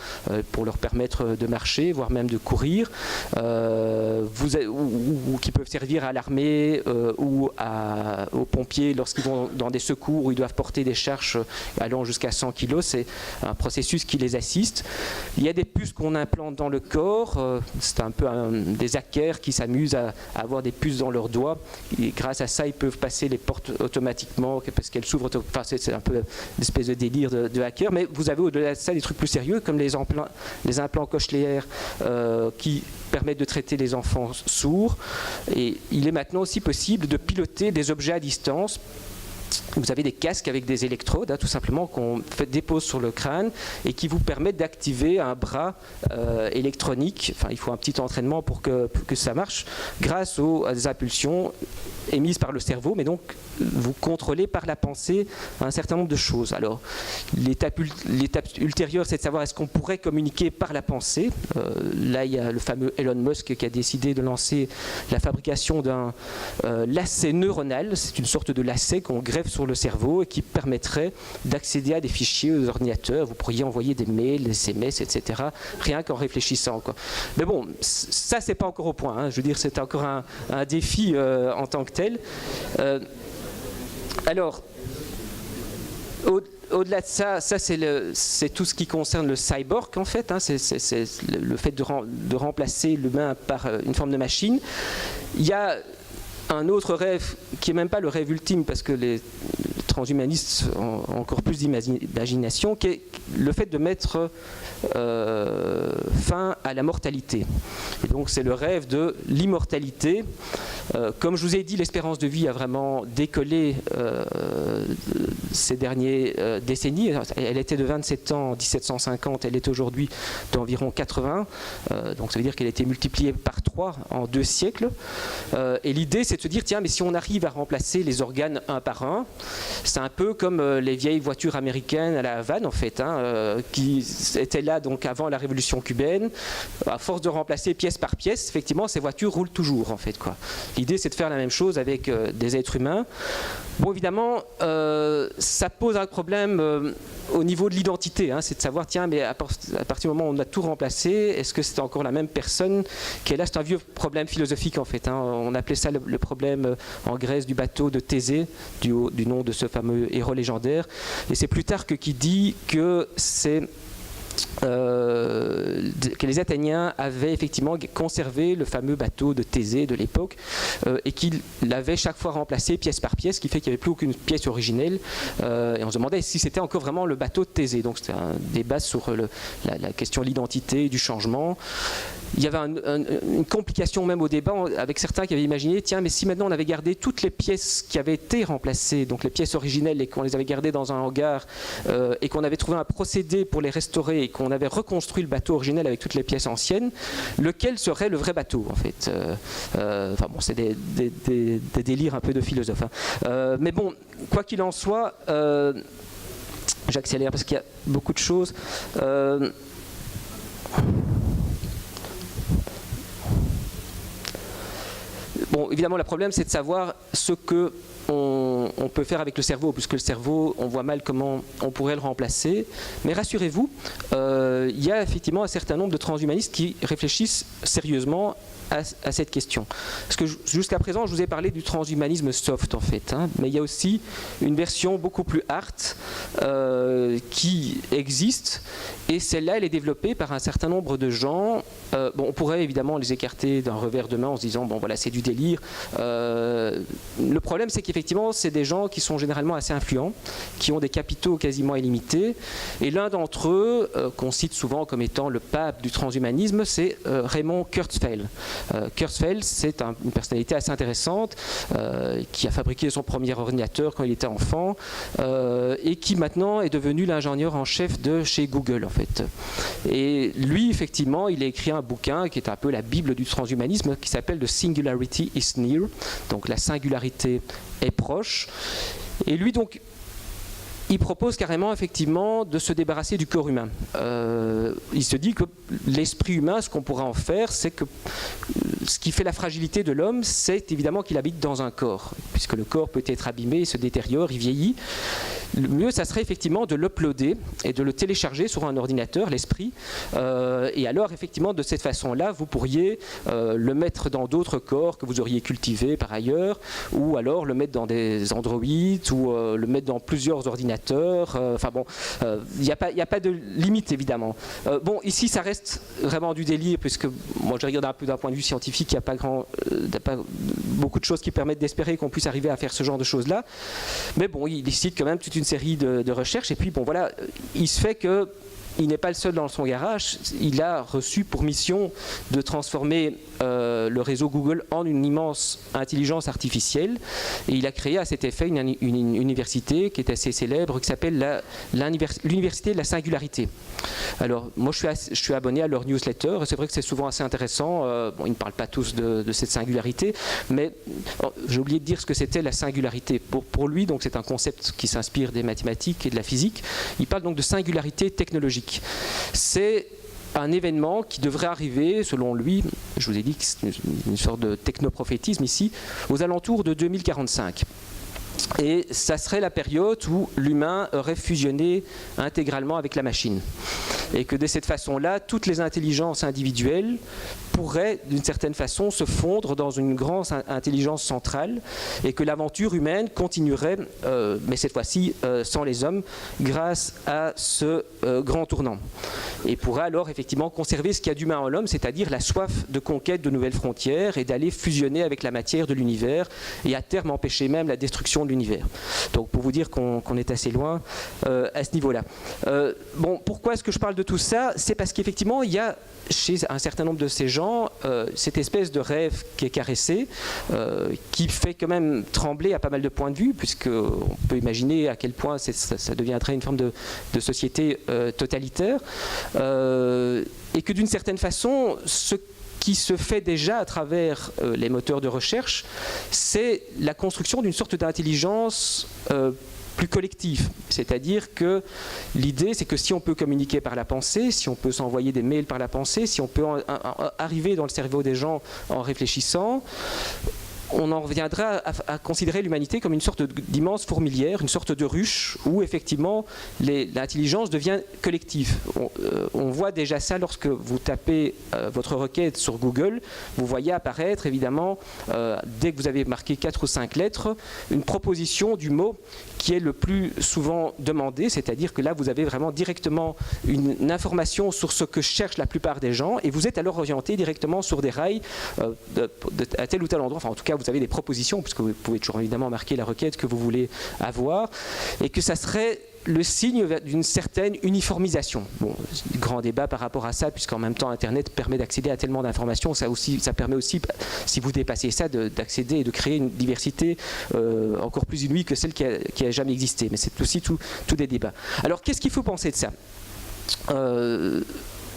pour leur permettre de marcher, voire même de courir. Ou qui peuvent servir à l'armée ou aux pompiers lorsqu'ils vont dans des secours où ils doivent porter des charges allant jusqu'à 100 kg. C'est un processus qui les assiste. Il y a des puces qu'on implante dans le corps. C'est un peu des hackers qui s'amusent à avoir des puces dans leurs doigts. Et grâce à ça, ils peuvent passer les portes automatiquement parce qu'elles s'ouvrent. Enfin, c'est un peu une espèce de délire de hacker. Mais vous avez au-delà de ça des trucs plus sérieux comme les implants cochléaires qui permettent de traiter les enfants sourds. Et il est maintenant aussi possible de piloter des objets à distance. Vous avez des casques avec des électrodes, tout simplement, qu'on dépose sur le crâne et qui vous permettent d'activer un bras électronique. Enfin, il faut un petit entraînement pour que ça marche, grâce à des impulsions émises par le cerveau, mais donc vous contrôlez par la pensée un certain nombre de choses. Alors, l'étape ultérieure, c'est de savoir est-ce qu'on pourrait communiquer par la pensée. Là, il y a le fameux Elon Musk qui a décidé de lancer la fabrication d'un lacet neuronal. C'est une sorte de lacet qu'on greffe sur le cerveau et qui permettrait d'accéder à des fichiers aux ordinateurs. Vous pourriez envoyer des mails, des SMS, etc. rien qu'en réfléchissant, quoi. Mais bon, ça, c'est pas encore au point. Je veux dire, c'est encore un défi en tant que tel. Alors, au-delà de ça, c'est tout ce qui concerne le cyborg, en fait. C'est le fait de remplacer l'humain par une forme de machine. Il y a un autre rêve qui n'est même pas le rêve ultime, parce que les transhumanistes ont encore plus d'imagination, qui est le fait de mettre fin à la mortalité. Et donc c'est le rêve de l'immortalité Comme je vous ai dit, l'espérance de vie a vraiment décollé ces dernières décennies. Elle était de 27 ans en 1750, elle est aujourd'hui d'environ 80. Donc ça veut dire qu'elle a été multipliée par 3 en 2 siècles. Et l'idée, c'est de se dire, tiens, mais si on arrive à remplacer les organes un par un, c'est un peu comme les vieilles voitures américaines à la Havane, en fait, qui étaient là donc avant la révolution cubaine. À force de remplacer pièce par pièce, effectivement, ces voitures roulent toujours, en fait, quoi. L'idée, c'est de faire la même chose avec des êtres humains. Bon, évidemment, ça pose un problème au niveau de l'identité, c'est de savoir, tiens, mais à partir du moment où on a tout remplacé, est-ce que c'est encore la même personne qui est là? C'est un vieux problème philosophique, en fait. On appelait ça le problème en Grèce du bateau de Thésée, du nom de ce fameux héros légendaire. Et c'est Plutarque qui dit que que les Athéniens avaient effectivement conservé le fameux bateau de Thésée de l'époque et qu'ils l'avaient chaque fois remplacé pièce par pièce, ce qui fait qu'il n'y avait plus aucune pièce originelle et on se demandait si c'était encore vraiment le bateau de Thésée. Donc c'était un débat sur la question de l'identité, du changement. Il y avait une complication même au débat avec certains qui avaient imaginé, tiens, mais si maintenant on avait gardé toutes les pièces qui avaient été remplacées, donc les pièces originelles, et qu'on les avait gardées dans un hangar, et qu'on avait trouvé un procédé pour les restaurer, et qu'on avait reconstruit le bateau originel avec toutes les pièces anciennes, lequel serait le vrai bateau, en fait? Enfin bon, c'est des délires un peu de philosophes. Mais bon, quoi qu'il en soit, j'accélère parce qu'il y a beaucoup de choses. Bon, évidemment, le problème, c'est de savoir ce que on peut faire avec le cerveau, puisque le cerveau, on voit mal comment on pourrait le remplacer. Mais rassurez-vous, il y a effectivement un certain nombre de transhumanistes qui réfléchissent sérieusement à cette question. Parce que jusqu'à présent, je vous ai parlé du transhumanisme soft, en fait, mais il y a aussi une version beaucoup plus hard qui existe, et celle-là, elle est développée par un certain nombre de gens. Bon, on pourrait évidemment les écarter d'un revers de main en se disant, bon voilà, c'est du délire. Le problème, c'est qu'effectivement, c'est des gens qui sont généralement assez influents, qui ont des capitaux quasiment illimités, et l'un d'entre eux, qu'on cite souvent comme étant le pape du transhumanisme, c'est Raymond Kurzweil. Kurzweil, c'est une personnalité assez intéressante qui a fabriqué son premier ordinateur quand il était enfant et qui maintenant est devenu l'ingénieur en chef de chez Google, en fait. Et lui, effectivement, il a écrit un bouquin qui est un peu la bible du transhumanisme qui s'appelle The Singularity is Near, donc la singularité est proche. Et lui, donc, il propose carrément, effectivement, de se débarrasser du corps humain. Il se dit que l'esprit humain, ce qu'on pourra en faire, c'est que ce qui fait la fragilité de l'homme, c'est évidemment qu'il habite dans un corps, puisque le corps peut être abîmé, il se détériore, il vieillit. Le mieux, ça serait effectivement de l'uploader et de le télécharger sur un ordinateur, l'esprit. Et alors, effectivement, de cette façon-là, vous pourriez le mettre dans d'autres corps que vous auriez cultivés par ailleurs, ou alors le mettre dans des androïdes, ou le mettre dans plusieurs ordinateurs. Enfin bon, il n'y a pas de limite, évidemment. Bon, ici, ça reste vraiment du délire, puisque moi, je regarde un peu d'un point de vue scientifique, il n'y a pas beaucoup de choses qui permettent d'espérer qu'on puisse arriver à faire ce genre de choses-là. Mais bon, il cite quand même toute une série de recherches, et puis bon voilà, il se fait que il n'est pas le seul dans son garage. Il a reçu pour mission de transformer le réseau Google en une immense intelligence artificielle. Et il a créé à cet effet une université qui est assez célèbre, qui s'appelle l'Université de la Singularité. Alors, moi, je suis abonné à leur newsletter. C'est vrai que c'est souvent assez intéressant. Bon, ils ne parlent pas tous de cette singularité, mais j'ai oublié de dire ce que c'était la singularité. Pour lui, donc, c'est un concept qui s'inspire des mathématiques et de la physique. Il parle donc de singularité technologique. C'est un événement qui devrait arriver, selon lui, je vous ai dit que c'est une sorte de technoprophétisme ici, aux alentours de 2045. Et ça serait la période où l'humain aurait fusionné intégralement avec la machine. Et que de cette façon-là, toutes les intelligences individuelles pourraient, d'une certaine façon, se fondre dans une grande intelligence centrale, et que l'aventure humaine continuerait, mais cette fois-ci sans les hommes, grâce à ce grand tournant. Et pourrait alors effectivement conserver ce qu'il y a d'humain en l'homme, c'est-à-dire la soif de conquête de nouvelles frontières et d'aller fusionner avec la matière de l'univers, et à terme empêcher même la destruction de l'univers. Donc pour vous dire qu'on est assez loin à ce niveau-là. Bon, pourquoi est-ce que je parle de tout ça? C'est parce qu'effectivement, il y a chez un certain nombre de ces gens cette espèce de rêve qui est caressé, qui fait quand même trembler à pas mal de points de vue, puisqu'on peut imaginer à quel point ça deviendrait une forme de société totalitaire, et que d'une certaine façon, ce qui se fait déjà à travers les moteurs de recherche, c'est la construction d'une sorte d'intelligence plus collectif. C'est-à-dire que l'idée, c'est que si on peut communiquer par la pensée, si on peut s'envoyer des mails par la pensée, si on peut arriver dans le cerveau des gens en réfléchissant, on en reviendra à considérer l'humanité comme une sorte d'immense fourmilière, une sorte de ruche où effectivement l'intelligence devient collective. On voit déjà ça lorsque vous tapez votre requête sur Google, vous voyez apparaître évidemment, dès que vous avez marqué 4 ou 5 lettres, une proposition du mot qui est le plus souvent demandé, c'est-à-dire que là vous avez vraiment directement une information sur ce que cherchent la plupart des gens et vous êtes alors orienté directement sur des rails à tel ou tel endroit, enfin en tout cas vous avez des propositions, puisque vous pouvez toujours évidemment marquer la requête que vous voulez avoir, et que ça serait le signe d'une certaine uniformisation. Bon, grand débat par rapport à ça, puisqu'en même temps Internet permet d'accéder à tellement d'informations, ça permet aussi, si vous dépassez ça, d'accéder et de créer une diversité encore plus inouïe que celle qui a jamais existé. Mais c'est aussi tout des débats. Alors qu'est-ce qu'il faut penser de ça ?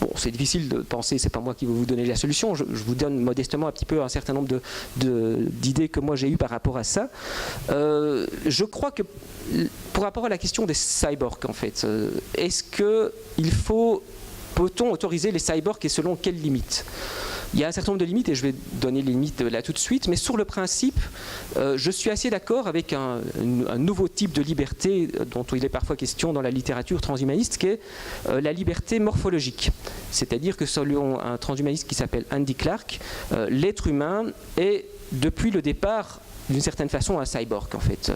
Bon, c'est difficile de penser, c'est pas moi qui vais vous donner la solution, je vous donne modestement un petit peu un certain nombre d'idées que moi j'ai eues par rapport à ça. Je crois que, pour rapport à la question des cyborgs en fait, est-ce qu'il faut, peut-on autoriser les cyborgs et selon quelles limites ? Il y a un certain nombre de limites et je vais donner les limites là tout de suite, mais sur le principe, je suis assez d'accord avec un nouveau type de liberté dont il est parfois question dans la littérature transhumaniste, qui est la liberté morphologique. C'est-à-dire que selon un transhumaniste qui s'appelle Andy Clark, l'être humain est depuis le départ d'une certaine façon un cyborg en fait.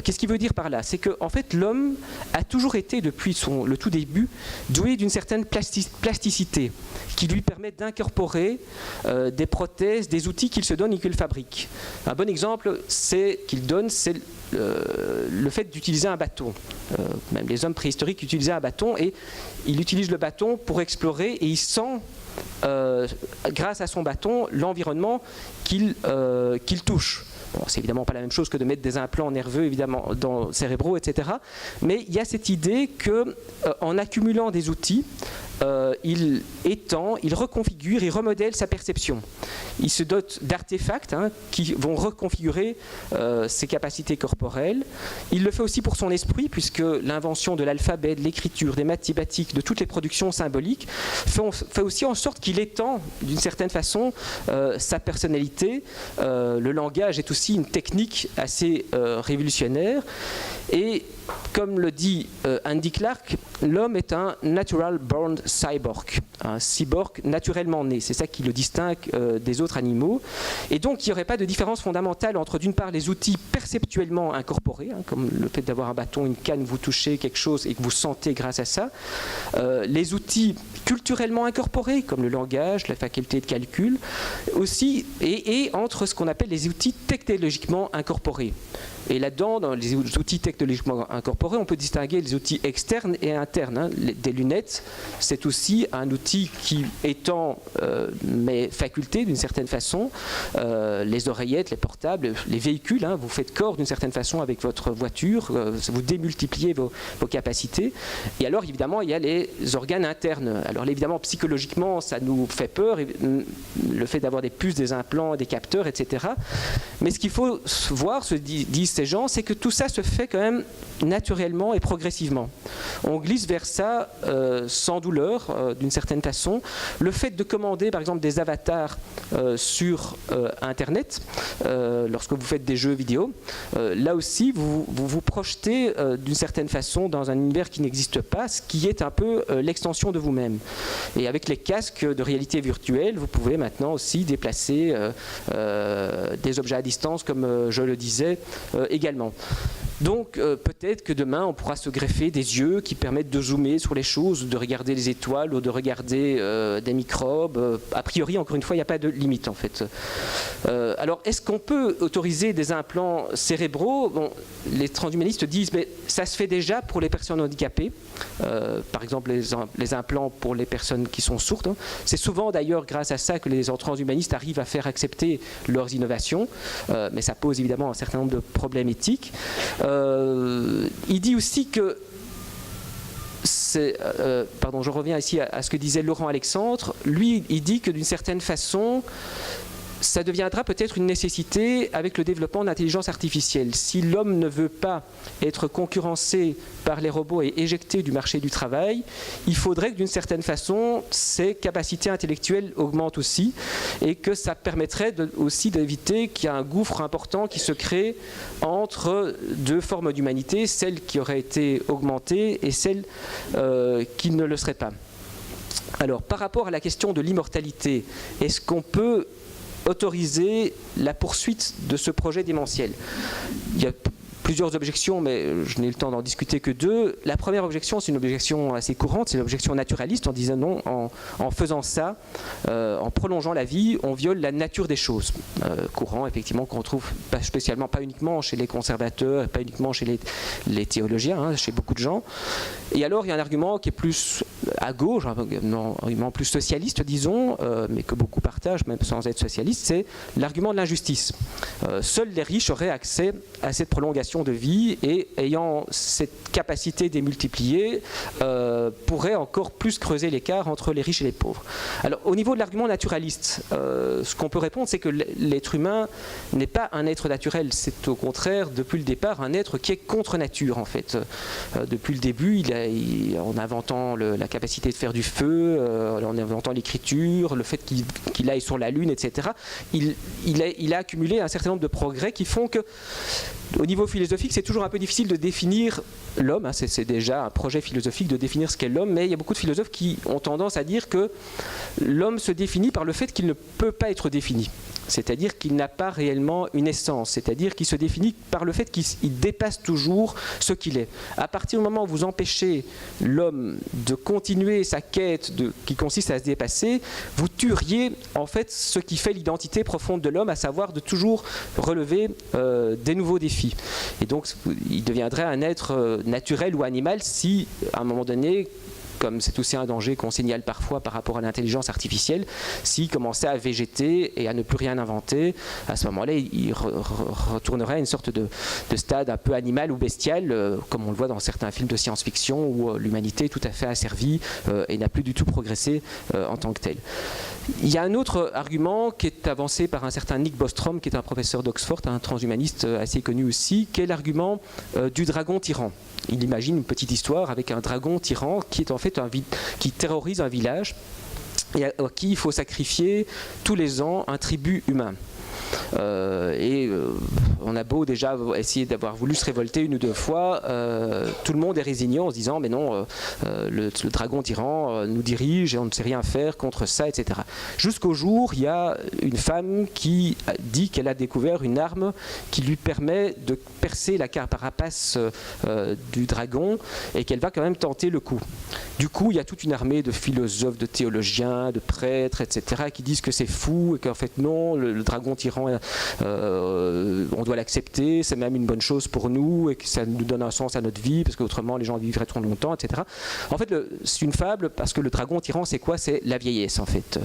Qu'est-ce qu'il veut dire par là ? C'est que en fait l'homme a toujours été depuis le tout début doué d'une certaine plasticité qui lui permet d'incorporer des prothèses, des outils qu'il se donne et qu'il fabrique. Un bon exemple qu'il donne, c'est le fait d'utiliser un bâton. Même les hommes préhistoriques utilisaient un bâton et il utilise le bâton pour explorer et il sent grâce à son bâton l'environnement qu'il touche. Bon, c'est évidemment pas la même chose que de mettre des implants nerveux évidemment cérébraux, etc. Mais il y a cette idée que en accumulant des outils, il étend, il reconfigure, il remodèle sa perception. Il se dote d'artefacts qui vont reconfigurer ses capacités corporelles. Il le fait aussi pour son esprit, puisque l'invention de l'alphabet, de l'écriture, des mathématiques, de toutes les productions symboliques fait aussi en sorte qu'il étend d'une certaine façon sa personnalité. Le langage est aussi une technique assez révolutionnaire. Et comme le dit Andy Clark, l'homme est un natural born cyborg, un cyborg naturellement né. C'est ça qui le distingue des autres animaux. Et donc, il n'y aurait pas de différence fondamentale entre, d'une part, les outils perceptuellement incorporés, comme le fait d'avoir un bâton, une canne, vous touchez quelque chose et que vous sentez grâce à ça, les outils culturellement incorporés, comme le langage, la faculté de calcul, aussi, et entre ce qu'on appelle les outils technologiquement incorporés. Et là-dedans, dans les outils technologiquement incorporés, on peut distinguer les outils externes et internes. Des lunettes, c'est aussi un outil qui étend mes facultés d'une certaine façon. Les oreillettes, les portables, les véhicules, vous faites corps d'une certaine façon avec votre voiture, vous démultipliez vos capacités. Et alors, évidemment, il y a les organes internes. Alors, évidemment, psychologiquement, ça nous fait peur, le fait d'avoir des puces, des implants, des capteurs, etc. Mais ce qu'il faut voir, se disent ces gens, c'est que tout ça se fait quand même naturellement et progressivement. On glisse vers ça sans douleur, d'une certaine façon. Le fait de commander, par exemple, des avatars sur Internet, lorsque vous faites des jeux vidéo, là aussi, vous projetez d'une certaine façon dans un univers qui n'existe pas, ce qui est un peu l'extension de vous-même. Et avec les casques de réalité virtuelle, vous pouvez maintenant aussi déplacer des objets à distance, comme je le disais également. Donc peut-être que demain on pourra se greffer des yeux qui permettent de zoomer sur les choses, de regarder les étoiles ou de regarder des microbes. A priori, encore une fois, il n'y a pas de limite en fait. Alors est-ce qu'on peut autoriser des implants cérébraux? Bon, les transhumanistes disent mais ça se fait déjà pour les personnes handicapées. Par exemple les implants pour les personnes qui sont sourdes. C'est souvent d'ailleurs grâce à ça que les transhumanistes arrivent à faire accepter leurs innovations, mais ça pose évidemment un certain nombre de problèmes éthiques. Il dit aussi que pardon, je reviens ici à ce que disait Laurent Alexandre. Lui, il dit que d'une certaine façon, ça deviendra peut-être une nécessité avec le développement de l'intelligence artificielle. Si l'homme ne veut pas être concurrencé par les robots et éjecté du marché du travail, il faudrait que d'une certaine façon, ses capacités intellectuelles augmentent aussi et que ça permettrait aussi d'éviter qu'il y ait un gouffre important qui se crée entre deux formes d'humanité, celle qui aurait été augmentée et celle qui ne le serait pas. Alors, par rapport à la question de l'immortalité, est-ce qu'on peut autoriser la poursuite de ce projet démentiel? Il y a plusieurs objections, mais je n'ai le temps d'en discuter que deux. La première objection, c'est une objection assez courante, c'est l'objection naturaliste, en disant non, en faisant ça, en prolongeant la vie, on viole la nature des choses. Courant, effectivement, qu'on trouve pas spécialement, pas uniquement chez les conservateurs, pas uniquement chez les théologiens, hein, chez beaucoup de gens. Et alors, il y a un argument qui est plus à gauche, un argument plus socialiste, disons, mais que beaucoup partagent, même sans être socialiste, c'est l'argument de l'injustice. Seuls les riches auraient accès à cette prolongation de vie et ayant cette capacité démultipliée pourrait encore plus creuser l'écart entre les riches et les pauvres. Alors au niveau de l'argument naturaliste, ce qu'on peut répondre, c'est que l'être humain n'est pas un être naturel, c'est au contraire depuis le départ un être qui est contre nature en fait. Depuis le début, en inventant la capacité de faire du feu, en inventant l'écriture, le fait qu'il aille sur la Lune, etc., il a accumulé un certain nombre de progrès qui font que au niveau philosophique, c'est toujours un peu difficile de définir l'homme. Hein, c'est déjà un projet philosophique de définir ce qu'est l'homme, mais il y a beaucoup de philosophes qui ont tendance à dire que l'homme se définit par le fait qu'il ne peut pas être défini. C'est-à-dire qu'il n'a pas réellement une essence, c'est-à-dire qu'il se définit par le fait qu'il dépasse toujours ce qu'il est. À partir du moment où vous empêchez l'homme de continuer sa quête qui consiste à se dépasser, vous tueriez en fait ce qui fait l'identité profonde de l'homme, à savoir de toujours relever des nouveaux défis. Et donc il deviendrait un être naturel ou animal si, à un moment donné, comme c'est aussi un danger qu'on signale parfois par rapport à l'intelligence artificielle, s'il commençait à végéter et à ne plus rien inventer, à ce moment-là, il retournerait à une sorte de stade un peu animal ou bestial, comme on le voit dans certains films de science-fiction, où l'humanité est tout à fait asservie et n'a plus du tout progressé en tant que telle. Il y a un autre argument qui est avancé par un certain Nick Bostrom, qui est un professeur d'Oxford, un transhumaniste assez connu aussi, qui est l'argument du dragon tyran. Il imagine une petite histoire avec un dragon tyran qui est en fait qui terrorise un village et à qui il faut sacrifier tous les ans un tribut humain. On a beau déjà essayer d'avoir voulu se révolter une ou deux fois, tout le monde est résigné en se disant mais non, le dragon tyran nous dirige et on ne sait rien faire contre ça, etc. Jusqu'au jour, il y a une femme qui dit qu'elle a découvert une arme qui lui permet de percer la carapace du dragon et qu'elle va quand même tenter le coup. Du coup, il y a toute une armée de philosophes, de théologiens, de prêtres, etc. qui disent que c'est fou et qu'en fait non, le dragon tyran, on doit l'accepter, c'est même une bonne chose pour nous et que ça nous donne un sens à notre vie parce qu'autrement les gens vivraient trop longtemps, etc. En fait, c'est une fable parce que le dragon tyran, c'est quoi? C'est la vieillesse en fait.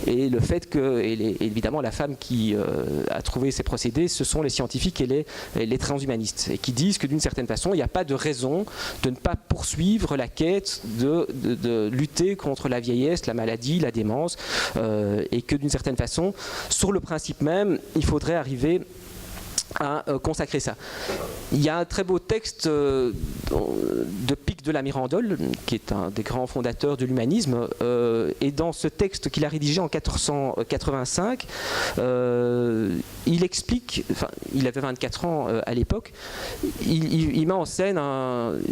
Et le fait que, évidemment, la femme qui a trouvé ces procédés, ce sont les scientifiques et les transhumanistes et qui disent que d'une certaine façon, il n'y a pas de raison de ne pas poursuivre la quête de lutter contre la vieillesse, la maladie, la démence et que d'une certaine façon, sur le principe même, il faudrait arriver à consacrer ça. Il y a un très beau texte de Pic de la Mirandole, qui est un des grands fondateurs de l'humanisme, et dans ce texte qu'il a rédigé en 1485, il explique, enfin, il avait 24 ans à l'époque, il met en scène,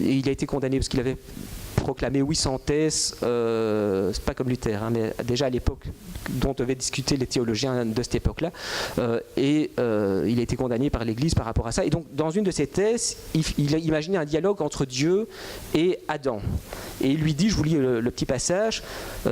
et il a été condamné parce qu'il avait proclamé Vicentes, c'est pas comme Luther, hein, mais déjà à l'époque dont devaient discuter les théologiens de cette époque-là, et il a été condamné par l'Église par rapport à ça. Et donc, dans une de ses thèses, il a imaginé un dialogue entre Dieu et Adam. Et il lui dit, je vous lis le petit passage,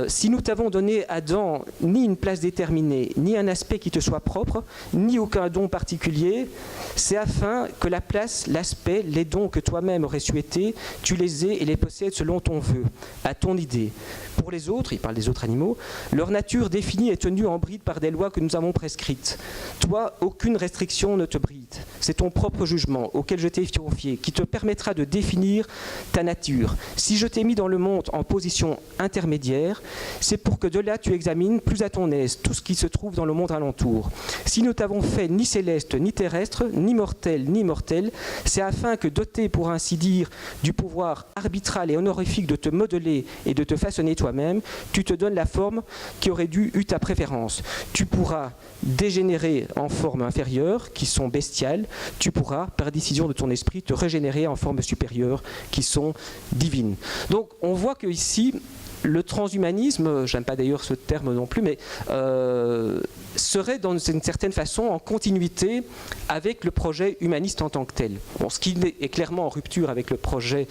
si nous t'avons donné, Adam, ni une place déterminée, ni un aspect qui te soit propre, ni aucun don particulier, c'est afin que la place, l'aspect, les dons que toi-même aurais souhaités, tu les aies et les possèdes selon ton vœu, à ton idée. Pour les autres, il parle des autres animaux, leur nature définie est tenue en bride par des lois que nous avons prescrites. Toi, aucune restriction ne te bride. C'est ton propre jugement auquel je t'ai confié qui te permettra de définir ta nature. Si je t'ai mis dans le monde en position intermédiaire, c'est pour que de là tu examines plus à ton aise tout ce qui se trouve dans le monde alentour. Si nous t'avons fait ni céleste, ni terrestre, ni mortel, ni mortel, c'est afin que doté, pour ainsi dire, du pouvoir arbitral et honorifique de te modeler et de te façonner toi-même, tu te donnes la forme qui aurait dû eu ta préférence. Tu pourras dégénérer en formes inférieures, qui sont bestiales, tu pourras, par décision de ton esprit, te régénérer en formes supérieures, qui sont divines. Donc on voit que ici, le transhumanisme, j'aime pas d'ailleurs ce terme non plus, mais serait dans une certaine façon en continuité avec le projet humaniste en tant que tel. Bon, ce qui est clairement en rupture avec le projet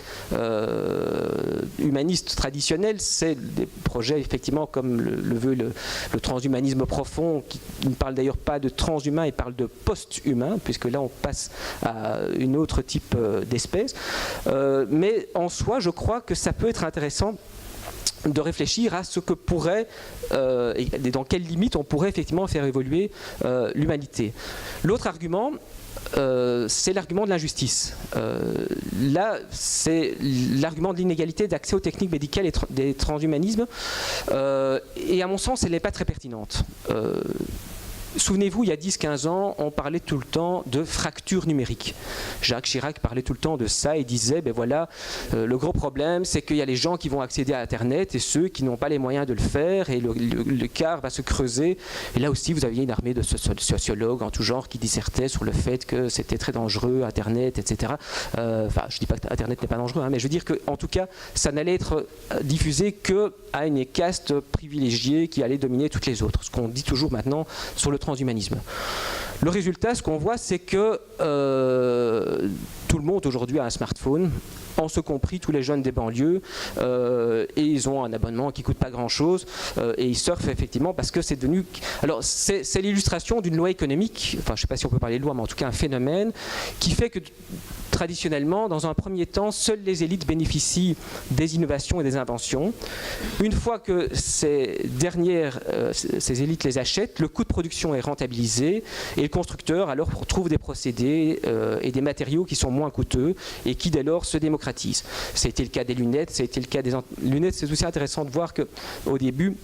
humaniste traditionnel, c'est des projets effectivement comme le veut le transhumanisme profond, qui ne parle d'ailleurs pas de transhumain, il parle de post-humain, puisque là on passe à une autre type d'espèce. Mais en soi, je crois que ça peut être intéressant de réfléchir à ce que pourrait, et dans quelles limites on pourrait effectivement faire évoluer l'humanité. L'autre argument, c'est l'argument de l'injustice. Là, c'est l'argument de l'inégalité d'accès aux techniques médicales et des transhumanismes, et à mon sens, elle n'est pas très pertinente. Souvenez-vous, il y a 10-15 ans, on parlait tout le temps de fracture numérique. Jacques Chirac parlait tout le temps de ça et disait, ben voilà, le gros problème, c'est qu'il y a les gens qui vont accéder à Internet et ceux qui n'ont pas les moyens de le faire, et l'écart va se creuser. Et là aussi, vous aviez une armée de sociologues en tout genre qui dissertaient sur le fait que c'était très dangereux, Internet, etc. Enfin, je ne dis pas que Internet n'est pas dangereux, hein, mais je veux dire qu'en tout cas, ça n'allait être diffusé qu'à une caste privilégiée qui allait dominer toutes les autres. Ce qu'on dit toujours maintenant sur le transhumanisme. Le résultat, ce qu'on voit, c'est que tout le monde aujourd'hui a un smartphone, en ce compris tous les jeunes des banlieues, et ils ont un abonnement qui ne coûte pas grand-chose, et ils surfent effectivement parce que c'est devenu... Alors, c'est l'illustration d'une loi économique, enfin, je ne sais pas si on peut parler de loi, mais en tout cas un phénomène, qui fait que traditionnellement, dans un premier temps, seules les élites bénéficient des innovations et des inventions. Une fois que ces élites les achètent, le coût de production est rentabilisé et le constructeur alors trouve des procédés et des matériaux qui sont moins coûteux et qui dès lors se démocratisent. Ça a été le cas des lunettes, ça a été le cas des lunettes. C'est aussi intéressant de voir qu'au début,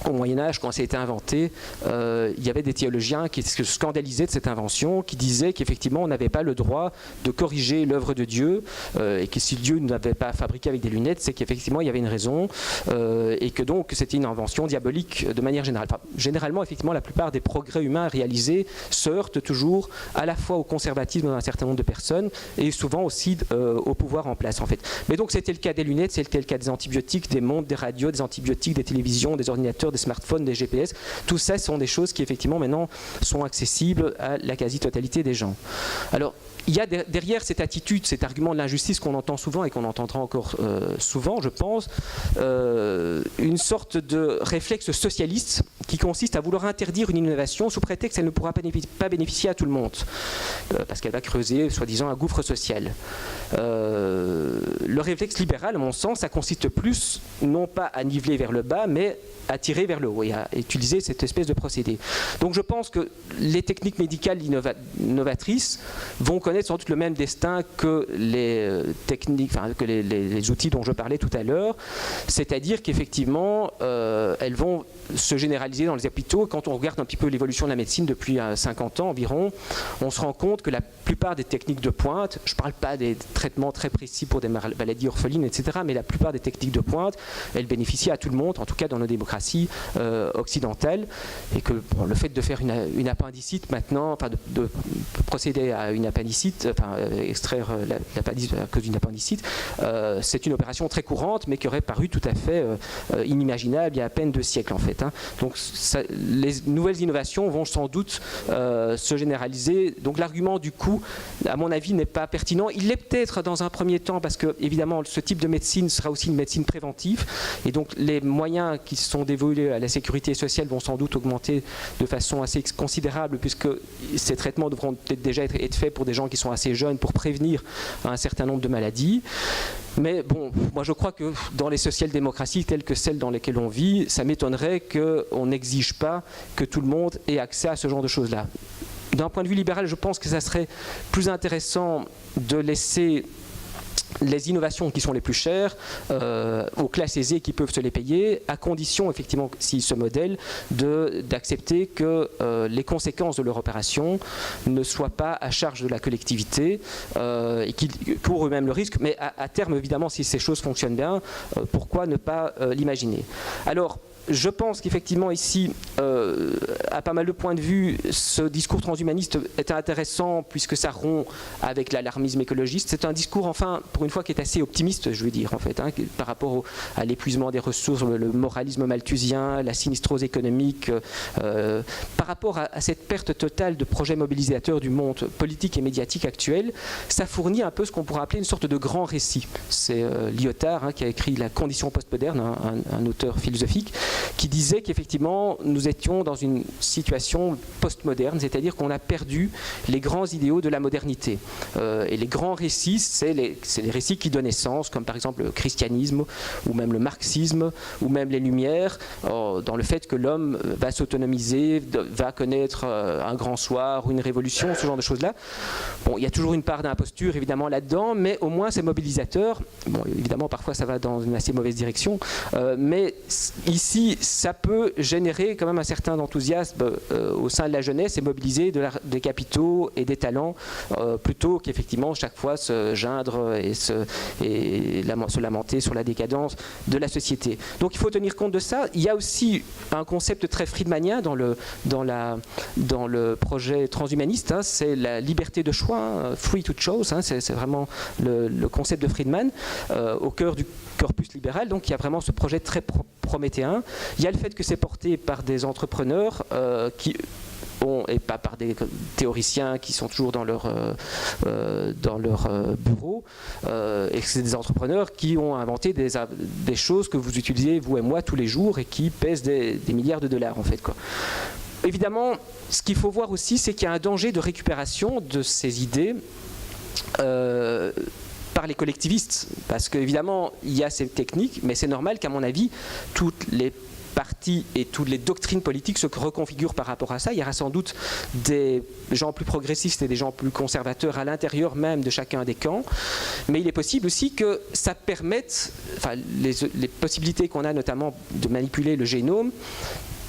au Moyen-Âge, quand ça a été inventé, il y avait des théologiens qui se scandalisaient de cette invention, qui disaient qu'effectivement on n'avait pas le droit de corriger l'œuvre de Dieu, et que si Dieu n'avait pas fabriqué avec des lunettes, c'est qu'effectivement il y avait une raison, et que donc c'était une invention diabolique de manière générale. Enfin, généralement, effectivement, la plupart des progrès humains réalisés se heurtent toujours à la fois au conservatisme d'un certain nombre de personnes, et souvent aussi au pouvoir en place, en fait. Mais donc c'était le cas des lunettes, c'était le cas des antibiotiques, des montres, des radios, des antibiotiques, des télévisions, des ordinateurs, des smartphones, des GPS, tout ça sont des choses qui effectivement maintenant sont accessibles à la quasi-totalité des gens. Alors, il y a derrière cette attitude, cet argument de l'injustice qu'on entend souvent et qu'on entendra encore souvent, je pense, une sorte de réflexe socialiste qui consiste à vouloir interdire une innovation sous prétexte qu'elle ne pourra pas bénéficier à tout le monde, parce qu'elle va creuser, soi-disant, un gouffre social. Le réflexe libéral, à mon sens, ça consiste plus, non pas à niveler vers le bas, mais à tirer vers le haut et à utiliser cette espèce de procédé. Donc je pense que les techniques médicales innovatrices vont connaître sans doute le même destin que les techniques, enfin, que les outils dont je parlais tout à l'heure, c'est-à-dire qu'effectivement elles vont se généraliser dans les hôpitaux. Quand on regarde un petit peu l'évolution de la médecine depuis 50 ans environ, on se rend compte que la plupart des techniques de pointe, je ne parle pas des traitements très précis pour des maladies orphelines, etc., mais la plupart des techniques de pointe, elles bénéficient à tout le monde, en tout cas dans nos démocraties, occidentale, et que bon, le fait de faire une appendicite maintenant, enfin de procéder à une appendicite, enfin extraire l'appendice à cause d'une appendicite, c'est une opération très courante, mais qui aurait paru tout à fait inimaginable il y a à peine 2 siècles en fait. Hein. Donc les nouvelles innovations vont sans doute se généraliser. Donc l'argument du coût, à mon avis, n'est pas pertinent. Il l'est peut-être dans un premier temps parce que évidemment ce type de médecine sera aussi une médecine préventive, et donc les moyens qui sont dévolus à la sécurité sociale vont sans doute augmenter de façon assez considérable, puisque ces traitements devront peut-être déjà être faits pour des gens qui sont assez jeunes pour prévenir un certain nombre de maladies. Mais bon, moi je crois que dans les social-démocraties telles que celles dans lesquelles on vit, ça m'étonnerait qu'on n'exige pas que tout le monde ait accès à ce genre de choses-là. D'un point de vue libéral, je pense que ça serait plus intéressant de laisser les innovations qui sont les plus chères aux classes aisées qui peuvent se les payer, à condition effectivement, si ce modèle, d'accepter que les conséquences de leur opération ne soient pas à charge de la collectivité et qu'ils courent eux-mêmes le risque. Mais à terme, évidemment, si ces choses fonctionnent bien, pourquoi ne pas l'imaginer? Alors, je pense qu'effectivement ici, à pas mal de points de vue, ce discours transhumaniste est intéressant puisque ça rompt avec l'alarmisme écologiste. C'est un discours, enfin, pour une fois, qui est assez optimiste, je veux dire, en fait, hein, par rapport à l'épuisement des ressources, le moralisme malthusien, la sinistrose économique, par rapport à cette perte totale de projets mobilisateurs du monde politique et médiatique actuel. Ça fournit un peu ce qu'on pourrait appeler une sorte de grand récit. C'est Lyotard hein, qui a écrit La condition postmoderne, un auteur philosophique, qui disait qu'effectivement nous étions dans une situation postmoderne, c'est-à-dire qu'on a perdu les grands idéaux de la modernité. Et les grands récits, c'est les récits qui donnent sens, comme par exemple le christianisme, ou même le marxisme, ou même les Lumières, dans le fait que l'homme va s'autonomiser, va connaître un grand soir, ou une révolution, ce genre de choses-là. Bon, il y a toujours une part d'imposture évidemment là-dedans, mais au moins c'est mobilisateur. Bon, évidemment parfois ça va dans une assez mauvaise direction, mais ici ça peut générer quand même un certain enthousiasme au sein de la jeunesse et mobiliser des capitaux et des talents plutôt qu'effectivement chaque fois se geindre et se lamenter sur la décadence de la société. Donc il faut tenir compte de ça. Il y a aussi un concept très friedmanien dans le projet transhumaniste, hein, c'est la liberté de choix, hein, free to choose, hein, c'est vraiment le concept de Friedman au cœur du corpus libéral. Donc il y a vraiment ce projet très prométhéen. Il y a le fait que c'est porté par des entrepreneurs et pas par des théoriciens qui sont toujours dans leur bureau, et que c'est des entrepreneurs qui ont inventé des choses que vous utilisez, vous et moi, tous les jours et qui pèsent des milliards de dollars en fait, quoi. Évidemment, ce qu'il faut voir aussi, c'est qu'il y a un danger de récupération de ces idées par les collectivistes, parce qu'évidemment il y a ces techniques, mais c'est normal qu'à mon avis toutes les partis et toutes les doctrines politiques se reconfigurent par rapport à ça. Il y aura sans doute des gens plus progressistes et des gens plus conservateurs à l'intérieur même de chacun des camps, mais il est possible aussi que ça permette, enfin les possibilités qu'on a notamment de manipuler le génome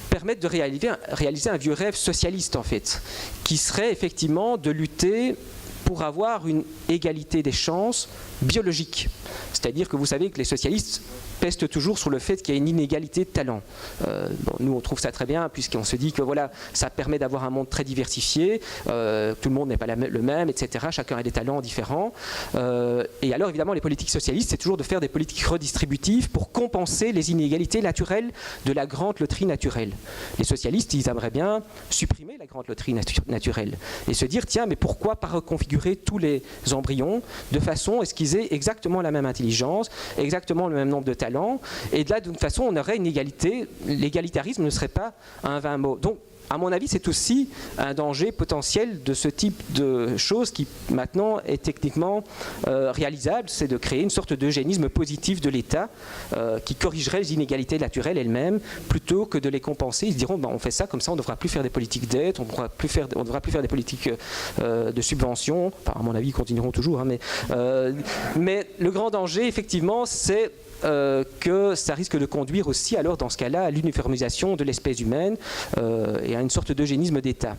permettent de réaliser un vieux rêve socialiste en fait, qui serait effectivement de lutter pour avoir une égalité des chances biologique. C'est-à-dire que vous savez que les socialistes pestent toujours sur le fait qu'il y a une inégalité de talent. Nous, on trouve ça très bien, puisqu'on se dit que voilà, ça permet d'avoir un monde très diversifié, tout le monde n'est pas le même, etc. Chacun a des talents différents. Et alors, évidemment, les politiques socialistes, c'est toujours de faire des politiques redistributives pour compenser les inégalités naturelles de la grande loterie naturelle. Les socialistes, ils aimeraient bien supprimer la grande loterie naturelle et se dire, tiens, mais pourquoi pas reconfigurer tous les embryons de façon à ce qu'ils aient exactement la même intelligence, exactement le même nombre de talents, et de là, d'une façon, on aurait une égalité. L'égalitarisme ne serait pas un vain mot. Donc, à mon avis, c'est aussi un danger potentiel de ce type de choses qui maintenant est techniquement réalisable, c'est de créer une sorte d'eugénisme positif de l'État qui corrigerait les inégalités naturelles elles-mêmes plutôt que de les compenser. Ils se diront, ben, on fait ça, comme ça on ne devra plus faire des politiques d'aide, on ne devra plus faire des politiques de subvention. Enfin, à mon avis, ils continueront toujours, hein, mais le grand danger, effectivement, c'est que ça risque de conduire aussi, alors dans ce cas-là, à l'uniformisation de l'espèce humaine et à une sorte d'eugénisme d'État.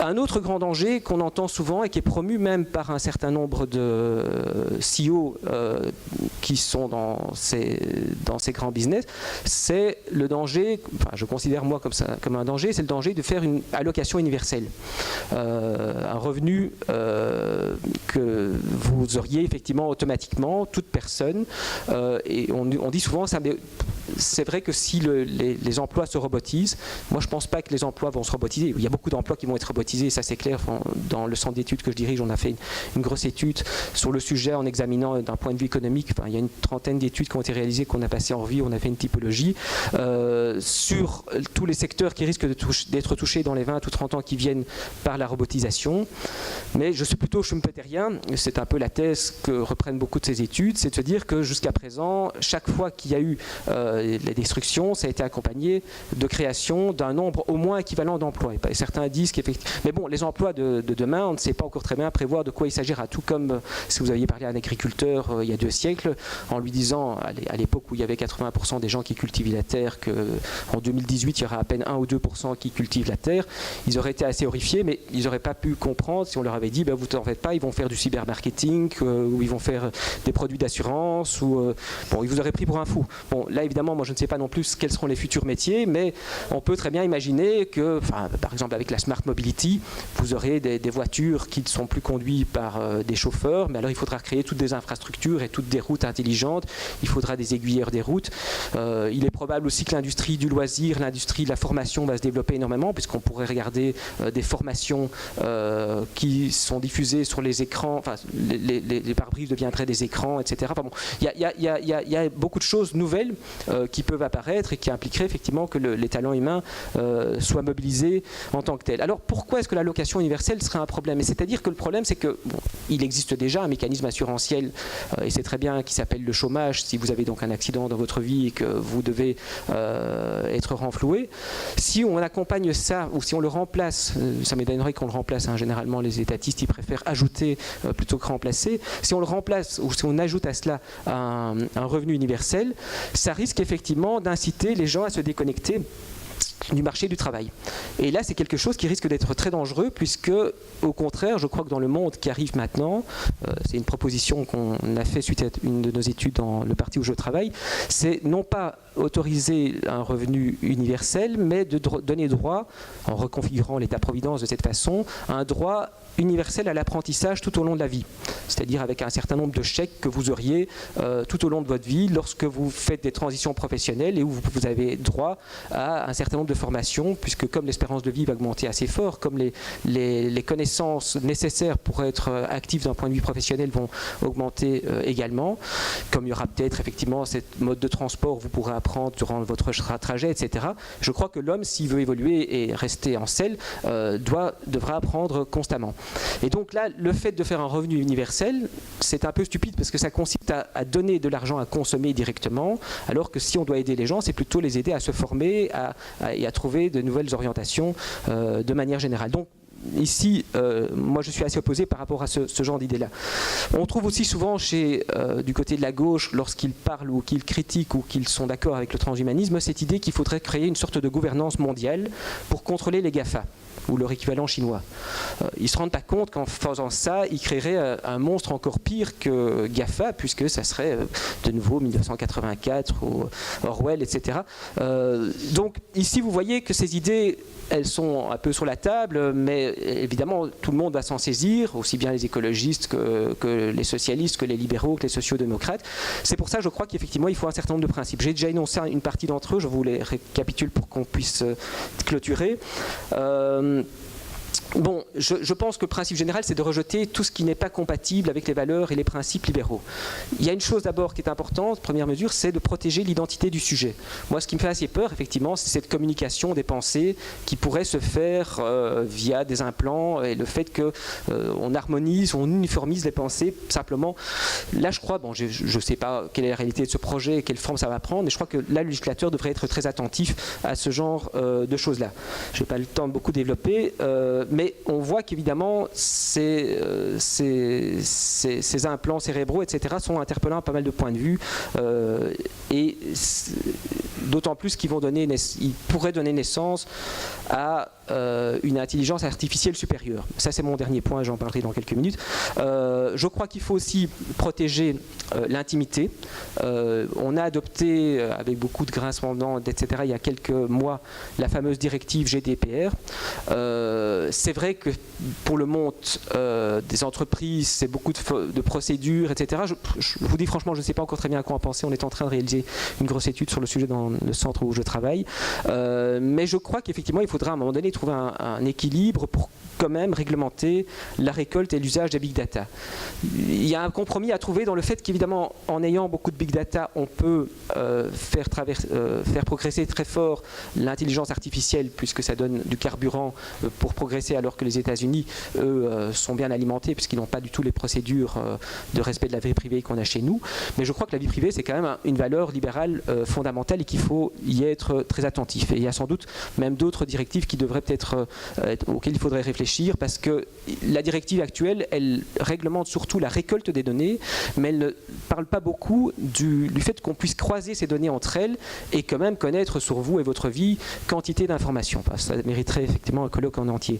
Un autre grand danger qu'on entend souvent et qui est promu même par un certain nombre de CEO qui sont dans ces grands business, c'est le danger, enfin je considère moi comme un danger, c'est le danger de faire une allocation universelle. Un revenu que vous auriez effectivement automatiquement, toute personne, et on dit souvent ça, mais c'est vrai que si les emplois se robotisent, moi je ne pense pas que les emplois vont se robotiser. Il y a beaucoup d'emplois qui vont être robotisés, ça c'est clair. Dans le centre d'études que je dirige, on a fait une grosse étude sur le sujet en examinant d'un point de vue économique. Enfin, il y a une trentaine d'études qui ont été réalisées, qu'on a passées en revue, on a fait une typologie sur tous les secteurs qui risquent d'être touchés dans les 20 ou 30 ans qui viennent par la robotisation. Mais je suis plutôt schumpeterien, c'est un peu la thèse que reprennent beaucoup de ces études, c'est de se dire que jusqu'à présent, chaque fois qu'il y a eu la destruction, ça a été accompagné de création d'un nombre au moins équivalent d'emplois. Et certains disent qu'effectivement... Mais bon, les emplois de demain, on ne sait pas encore très bien prévoir de quoi il s'agira. Tout comme si vous aviez parlé à un agriculteur il y a 2 siècles, en lui disant, à l'époque où il y avait 80% des gens qui cultivent la terre, qu'en 2018, il y aura à peine 1 ou 2% qui cultivent la terre, ils auraient été assez horrifiés, mais ils n'auraient pas pu comprendre si on leur avait dit, vous t'en faites pas, ils vont faire du cybermarketing, ou ils vont faire des produits d'assurance, ou bon, ils vous auraient pris pour un fou. Bon, là, évidemment, moi, je ne sais pas non plus quels seront les futurs métiers, mais on peut très bien imaginer que, par exemple, avec la Smart Mobility, vous aurez des voitures qui ne sont plus conduites par des chauffeurs, mais alors il faudra créer toutes des infrastructures et toutes des routes intelligentes, il faudra des aiguilleurs des routes. Il est probable aussi que l'industrie du loisir, l'industrie de la formation va se développer énormément, puisqu'on pourrait regarder des formations qui sont diffusées sur les écrans, enfin, les pare-brises deviendraient des écrans, etc. Enfin, bon, il y a beaucoup de choses nouvelles qui peuvent apparaître et qui impliqueraient effectivement que les talents humains soient mobilisés en tant que tels. Alors pourquoi est-ce que l'allocation universelle serait un problème? Et c'est-à-dire que le problème, c'est que il existe déjà un mécanisme assurantiel, et c'est très bien, qui s'appelle le chômage. Si vous avez donc un accident dans votre vie et que vous devez être renfloué, si on accompagne ça, ou si on le remplace, ça m'étonnerait qu'on le remplace, hein, généralement les étatistes ils préfèrent ajouter plutôt que remplacer, si on le remplace ou si on ajoute à cela un revenu universel, ça risque effectivement d'inciter les gens à se déconnecter du marché du travail. Et là, c'est quelque chose qui risque d'être très dangereux, puisque, au contraire, je crois que dans le monde qui arrive maintenant, c'est une proposition qu'on a fait suite à une de nos études dans le parti où je travaille, c'est non pas autoriser un revenu universel, mais de donner droit, en reconfigurant l'État-providence de cette façon, un droit universel à l'apprentissage tout au long de la vie. C'est-à-dire avec un certain nombre de chèques que vous auriez tout au long de votre vie lorsque vous faites des transitions professionnelles et où vous avez droit à un certain nombre de formations, puisque comme l'espérance de vie va augmenter assez fort, comme les connaissances nécessaires pour être actif d'un point de vue professionnel vont augmenter également, comme il y aura peut-être effectivement cette mode de transport, vous pourrez apprendre durant votre trajet, etc. Je crois que l'homme, s'il veut évoluer et rester en selle, devra apprendre constamment. Et donc là, le fait de faire un revenu universel, c'est un peu stupide parce que ça consiste à donner de l'argent à consommer directement, alors que si on doit aider les gens, c'est plutôt les aider à se former et à trouver de nouvelles orientations de manière générale. Donc, ici, moi je suis assez opposé par rapport à ce genre d'idée-là. On trouve aussi souvent du côté de la gauche, lorsqu'ils parlent ou qu'ils critiquent ou qu'ils sont d'accord avec le transhumanisme, cette idée qu'il faudrait créer une sorte de gouvernance mondiale pour contrôler les GAFA, ou leur équivalent chinois. Ils ne se rendent pas compte qu'en faisant ça, ils créeraient un monstre encore pire que GAFA, puisque ça serait de nouveau 1984, ou Orwell, etc. Donc ici, vous voyez que ces idées, elles sont un peu sur la table, mais évidemment, tout le monde va s'en saisir, aussi bien les écologistes que les socialistes, que les libéraux, que les sociodémocrates. C'est pour ça, je crois qu'effectivement, il faut un certain nombre de principes. J'ai déjà énoncé une partie d'entre eux, je vous les récapitule pour qu'on puisse clôturer. Bon, je pense que le principe général, c'est de rejeter tout ce qui n'est pas compatible avec les valeurs et les principes libéraux. Il y a une chose d'abord qui est importante, première mesure, c'est de protéger l'identité du sujet. Moi, ce qui me fait assez peur, effectivement, c'est cette communication des pensées qui pourrait se faire via des implants et le fait qu'on harmonise, on uniformise les pensées simplement. Là, je crois, bon, je ne sais pas quelle est la réalité de ce projet et quelle forme ça va prendre, mais je crois que là, le législateur devrait être très attentif à ce genre de choses-là. Je n'ai pas le temps de beaucoup développer, mais mais on voit qu'évidemment ces implants cérébraux, etc., sont interpellants à pas mal de points de vue, et d'autant plus qu'ils pourraient donner naissance à une intelligence artificielle supérieure. Ça, c'est mon dernier point, j'en parlerai dans quelques minutes. Je crois qu'il faut aussi protéger l'intimité. On a adopté, avec beaucoup de grincements de dents, etc., il y a quelques mois, la fameuse directive GDPR. C'est vrai que pour le monde des entreprises, c'est beaucoup de procédures, etc. Je vous dis franchement, je ne sais pas encore très bien à quoi en penser. On est en train de réaliser une grosse étude sur le sujet dans le centre où je travaille. Mais je crois qu'effectivement, il faudra à un moment donné trouver un équilibre pour quand même réglementer la récolte et l'usage des big data. Il y a un compromis à trouver dans le fait qu'évidemment, en ayant beaucoup de big data, on peut faire progresser très fort l'intelligence artificielle, puisque ça donne du carburant pour progresser, alors que les États-Unis, eux, sont bien alimentés, puisqu'ils n'ont pas du tout les procédures de respect de la vie privée qu'on a chez nous. Mais je crois que la vie privée, c'est quand même une valeur libérale fondamentale et qu'il faut y être très attentif. Et il y a sans doute même d'autres directives qui devraient peut-être auxquelles il faudrait réfléchir, parce que la directive actuelle, elle réglemente surtout la récolte des données, mais elle ne parle pas beaucoup du fait qu'on puisse croiser ces données entre elles et quand même connaître sur vous et votre vie quantité d'informations. Enfin, ça mériterait effectivement un colloque en entier.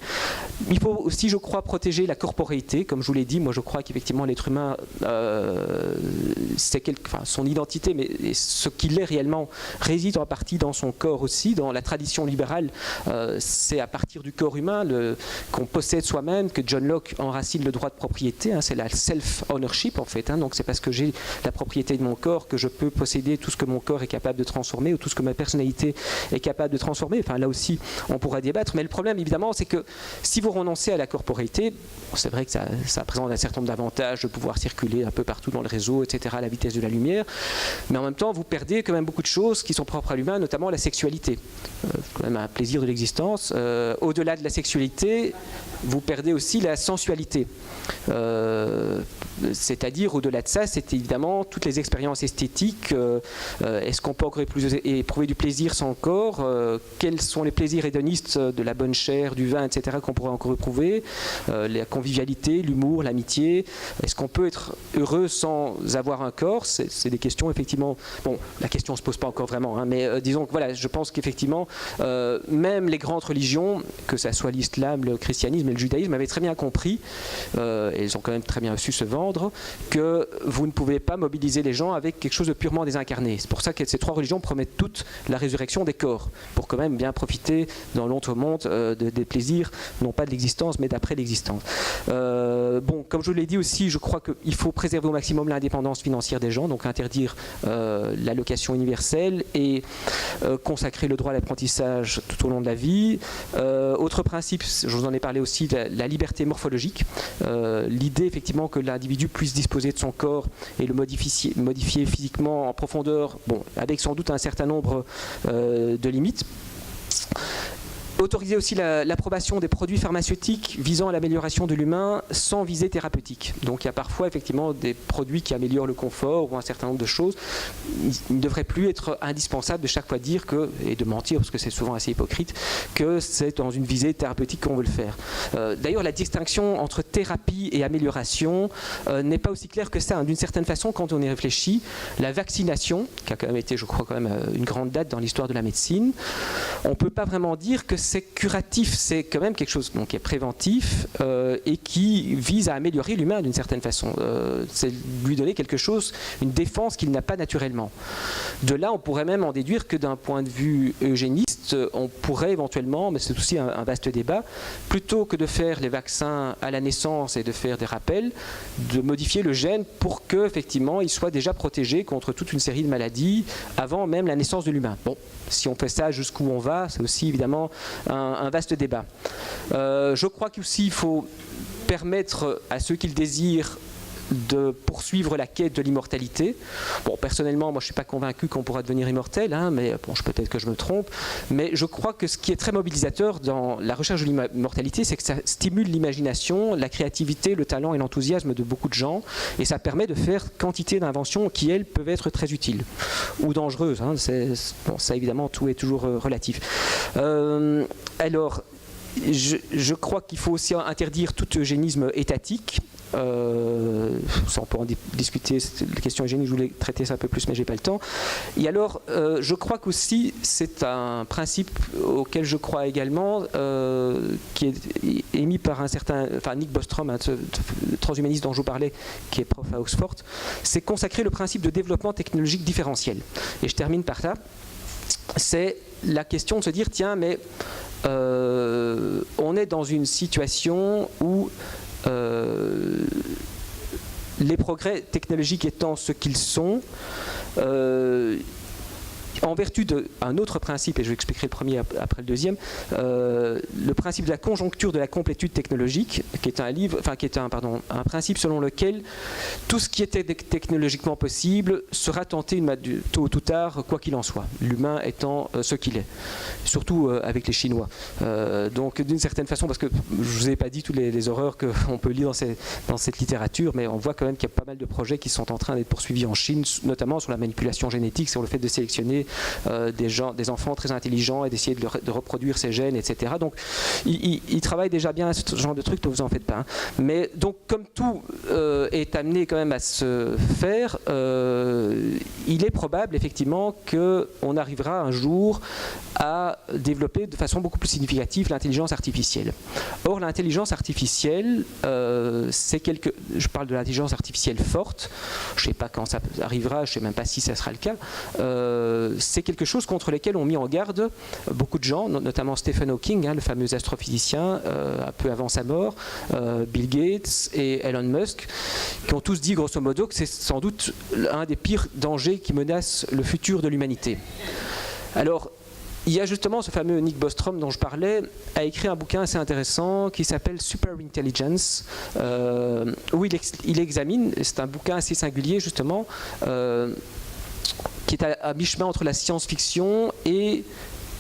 Il faut aussi, je crois, protéger la corporéité. Comme je vous l'ai dit, moi je crois qu'effectivement l'être humain, son identité, mais ce qu'il est réellement, réside en partie dans son corps aussi. Dans la tradition libérale, c'est à partir du corps humain qu'on possède soi-même que John Locke enracine le droit de propriété. C'est la self-ownership en fait. Donc c'est parce que j'ai la propriété de mon corps que je peux posséder tout ce que mon corps est capable de transformer ou tout ce que ma personnalité est capable de transformer. Enfin là aussi, on pourra débattre. Mais le problème évidemment, c'est que si vous renoncez à la corporéité, c'est vrai que ça présente un certain nombre d'avantages de pouvoir circuler un peu partout dans le réseau, etc., à la vitesse de la lumière. Mais en même temps, vous perdez quand même beaucoup de choses qui sont propres à l'humain, notamment la sexualité. C'est quand même un plaisir de l'existence. Au-delà de la sexualité, vous perdez aussi la sensualité. C'est-à-dire, au-delà de ça, c'est évidemment toutes les expériences esthétiques. Est-ce qu'on peut encore éprouver du plaisir sans corps? Quels sont les plaisirs hédonistes de la bonne chair, du vin, etc., qu'on pourrait encore éprouver? La convivialité, l'humour, l'amitié. Est-ce qu'on peut être heureux sans avoir un corps? C'est des questions, effectivement. Bon, la question ne se pose pas encore vraiment, mais disons que voilà, je pense qu'effectivement, même les grandes religions, que ce soit l'islam, le christianisme et le judaïsme, avaient très bien compris, et ils ont quand même très bien su se vendre, que vous ne pouvez pas mobiliser les gens avec quelque chose de purement désincarné. C'est pour ça que ces trois religions promettent toutes la résurrection des corps, pour quand même bien profiter dans l'autre monde des plaisirs, non pas de l'existence, mais d'après l'existence. Bon, comme je vous l'ai dit aussi, je crois qu'il faut préserver au maximum l'indépendance financière des gens, donc interdire l'allocation universelle et consacrer le droit à l'apprentissage tout au long de la vie. Autre principe, je vous en ai parlé aussi, la liberté morphologique. L'idée effectivement que l'individu puisse disposer de son corps et le modifier physiquement en profondeur, bon, avec sans doute un certain nombre de limites. Autoriser aussi l'approbation des produits pharmaceutiques visant à l'amélioration de l'humain sans visée thérapeutique. Donc il y a parfois effectivement des produits qui améliorent le confort ou un certain nombre de choses. Il ne devrait plus être indispensable de chaque fois dire que, et de mentir parce que c'est souvent assez hypocrite, que c'est dans une visée thérapeutique qu'on veut le faire. D'ailleurs la distinction entre thérapie et amélioration n'est pas aussi claire que ça. D'une certaine façon, quand on y réfléchit, la vaccination, qui a quand même été, je crois, quand même une grande date dans l'histoire de la médecine, on ne peut pas vraiment dire que c'est curatif, c'est quand même quelque chose donc, qui est préventif et qui vise à améliorer l'humain d'une certaine façon. C'est lui donner quelque chose, une défense qu'il n'a pas naturellement. De là, on pourrait même en déduire que d'un point de vue eugéniste, on pourrait éventuellement, mais c'est aussi un vaste débat, plutôt que de faire les vaccins à la naissance et de faire des rappels, de modifier le gène pour qu'effectivement il soit déjà protégé contre toute une série de maladies avant même la naissance de l'humain. Bon, si on fait ça, jusqu'où on va, c'est aussi évidemment un vaste débat. Je crois qu'aussi il faut permettre à ceux qui le désirent de poursuivre la quête de l'immortalité. Bon, personnellement, moi je ne suis pas convaincu qu'on pourra devenir immortel, mais bon, peut-être que je me trompe, mais je crois que ce qui est très mobilisateur dans la recherche de l'immortalité, c'est que ça stimule l'imagination, la créativité, le talent et l'enthousiasme de beaucoup de gens, et ça permet de faire quantité d'inventions qui, elles, peuvent être très utiles ou dangereuses. Bon, ça évidemment, tout est toujours relatif. Alors, je crois qu'il faut aussi interdire tout eugénisme étatique. Ça, on peut en discuter, la question eugénique, je voulais traiter ça un peu plus, mais j'ai pas le temps. Et alors, je crois qu'aussi, c'est un principe auquel je crois également, qui est émis par un certain, enfin Nick Bostrom, un transhumaniste dont je vous parlais, qui est prof à Oxford, c'est consacrer le principe de développement technologique différentiel. Et je termine par ça. C'est la question de se dire, tiens, mais on est dans une situation où les progrès technologiques étant ce qu'ils sont, en vertu d'un autre principe, et je vais expliquer le premier après le deuxième, le principe de la conjoncture de la complétude technologique, qui est un principe selon lequel tout ce qui était technologiquement possible sera tenté tôt ou tard, quoi qu'il en soit, l'humain étant ce qu'il est, surtout avec les Chinois. Donc d'une certaine façon, parce que je ne vous ai pas dit toutes les horreurs qu'on peut lire dans cette littérature, mais on voit quand même qu'il y a pas mal de projets qui sont en train d'être poursuivis en Chine, notamment sur la manipulation génétique, sur le fait de sélectionner des enfants très intelligents et d'essayer de reproduire ces gènes, etc. Donc, ils travaillent déjà bien à ce genre de trucs, ne vous en faites pas. Hein. Mais donc, comme tout est amené quand même à se faire, il est probable effectivement qu'on arrivera un jour à développer de façon beaucoup plus significative l'intelligence artificielle. Or, l'intelligence artificielle, je parle de l'intelligence artificielle forte, je ne sais pas quand ça arrivera, je ne sais même pas si ça sera le cas, c'est quelque chose contre lequel ont mis en garde beaucoup de gens, notamment Stephen Hawking, le fameux astrophysicien, un peu avant sa mort, Bill Gates et Elon Musk, qui ont tous dit grosso modo que c'est sans doute un des pires dangers qui menace le futur de l'humanité. Alors, il y a justement ce fameux Nick Bostrom dont je parlais, a écrit un bouquin assez intéressant qui s'appelle Super Intelligence, où il examine, c'est un bouquin assez singulier justement, qui est à mi-chemin entre la science-fiction et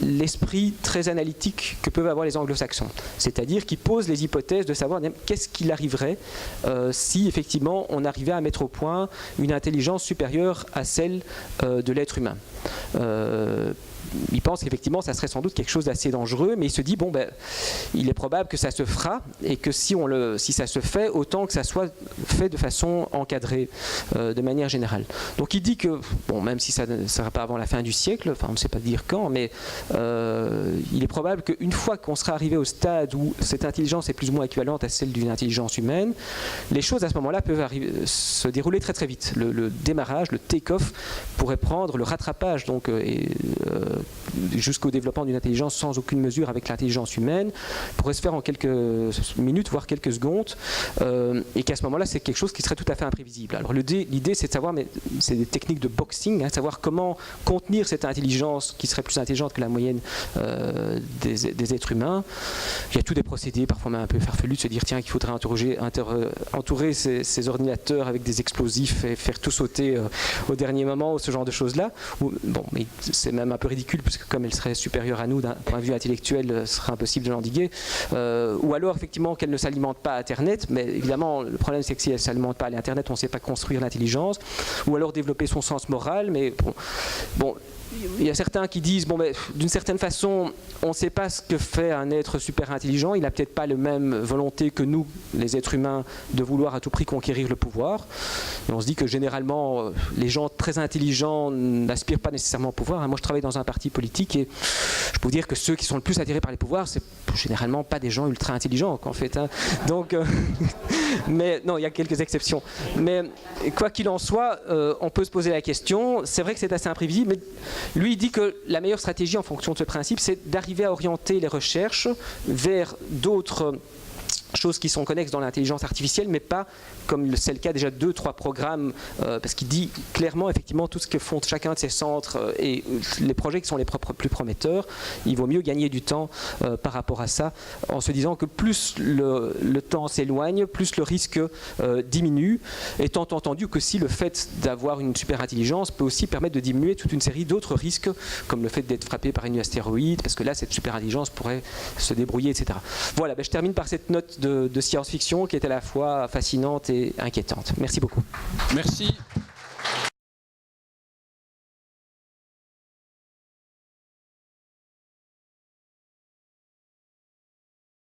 l'esprit très analytique que peuvent avoir les anglo-saxons. C'est-à-dire qu'ils posent les hypothèses de savoir qu'est-ce qu'il arriverait si effectivement on arrivait à mettre au point une intelligence supérieure à celle de l'être humain. Il pense qu'effectivement ça serait sans doute quelque chose d'assez dangereux, mais il se dit bon il est probable que ça se fera et que si ça se fait, autant que ça soit fait de façon encadrée de manière générale. Donc il dit que même si ça ne sera pas avant la fin du siècle, enfin on ne sait pas dire quand, mais il est probable qu'une fois qu'on sera arrivé au stade où cette intelligence est plus ou moins équivalente à celle d'une intelligence humaine, les choses à ce moment-là peuvent se dérouler très très vite. Le démarrage, le take-off pourrait prendre le rattrapage donc jusqu'au développement d'une intelligence sans aucune mesure avec l'intelligence humaine, pourrait se faire en quelques minutes, voire quelques secondes, et qu'à ce moment-là, c'est quelque chose qui serait tout à fait imprévisible. Alors l'idée, c'est de savoir, mais c'est des techniques de boxing, savoir comment contenir cette intelligence qui serait plus intelligente que la moyenne des êtres humains. Il y a tous des procédés, parfois même un peu farfelus, de se dire, tiens, qu'il faudrait entourer ces ordinateurs avec des explosifs et faire tout sauter au dernier moment, ou ce genre de choses-là. Mais c'est même un peu ridicule, puisque comme elle serait supérieure à nous d'un point de vue intellectuel, ce serait impossible de l'endiguer. Ou alors effectivement qu'elle ne s'alimente pas à Internet, mais évidemment le problème c'est que si elle ne s'alimente pas à l'Internet, on ne sait pas construire l'intelligence, ou alors développer son sens moral, mais bon il y a certains qui disent d'une certaine façon, on ne sait pas ce que fait un être super intelligent, il n'a peut-être pas la même volonté que nous, les êtres humains, de vouloir à tout prix conquérir le pouvoir. Et on se dit que généralement, les gens très intelligents n'aspirent pas nécessairement au pouvoir. Moi, je travaille dans un parti politique et je peux vous dire que ceux qui sont le plus attirés par les pouvoirs, c'est généralement pas des gens ultra intelligents, en fait. Donc, mais non, il y a quelques exceptions. Mais quoi qu'il en soit, on peut se poser la question. C'est vrai que c'est assez imprévisible, mais lui, il dit que la meilleure stratégie en fonction de ce principe, c'est d'arriver à orienter les recherches vers d'autres choses qui sont connexes dans l'intelligence artificielle, mais pas comme c'est le cas déjà 2-3 programmes, parce qu'il dit clairement effectivement tout ce que font chacun de ces centres et les projets qui sont les plus prometteurs, il vaut mieux gagner du temps par rapport à ça, en se disant que plus le temps s'éloigne, plus le risque diminue, étant entendu que si le fait d'avoir une super intelligence peut aussi permettre de diminuer toute une série d'autres risques, comme le fait d'être frappé par une astéroïde, parce que là cette super intelligence pourrait se débrouiller, etc. Voilà, je termine par cette note de science-fiction qui est à la fois fascinante et inquiétante. Merci beaucoup. Merci.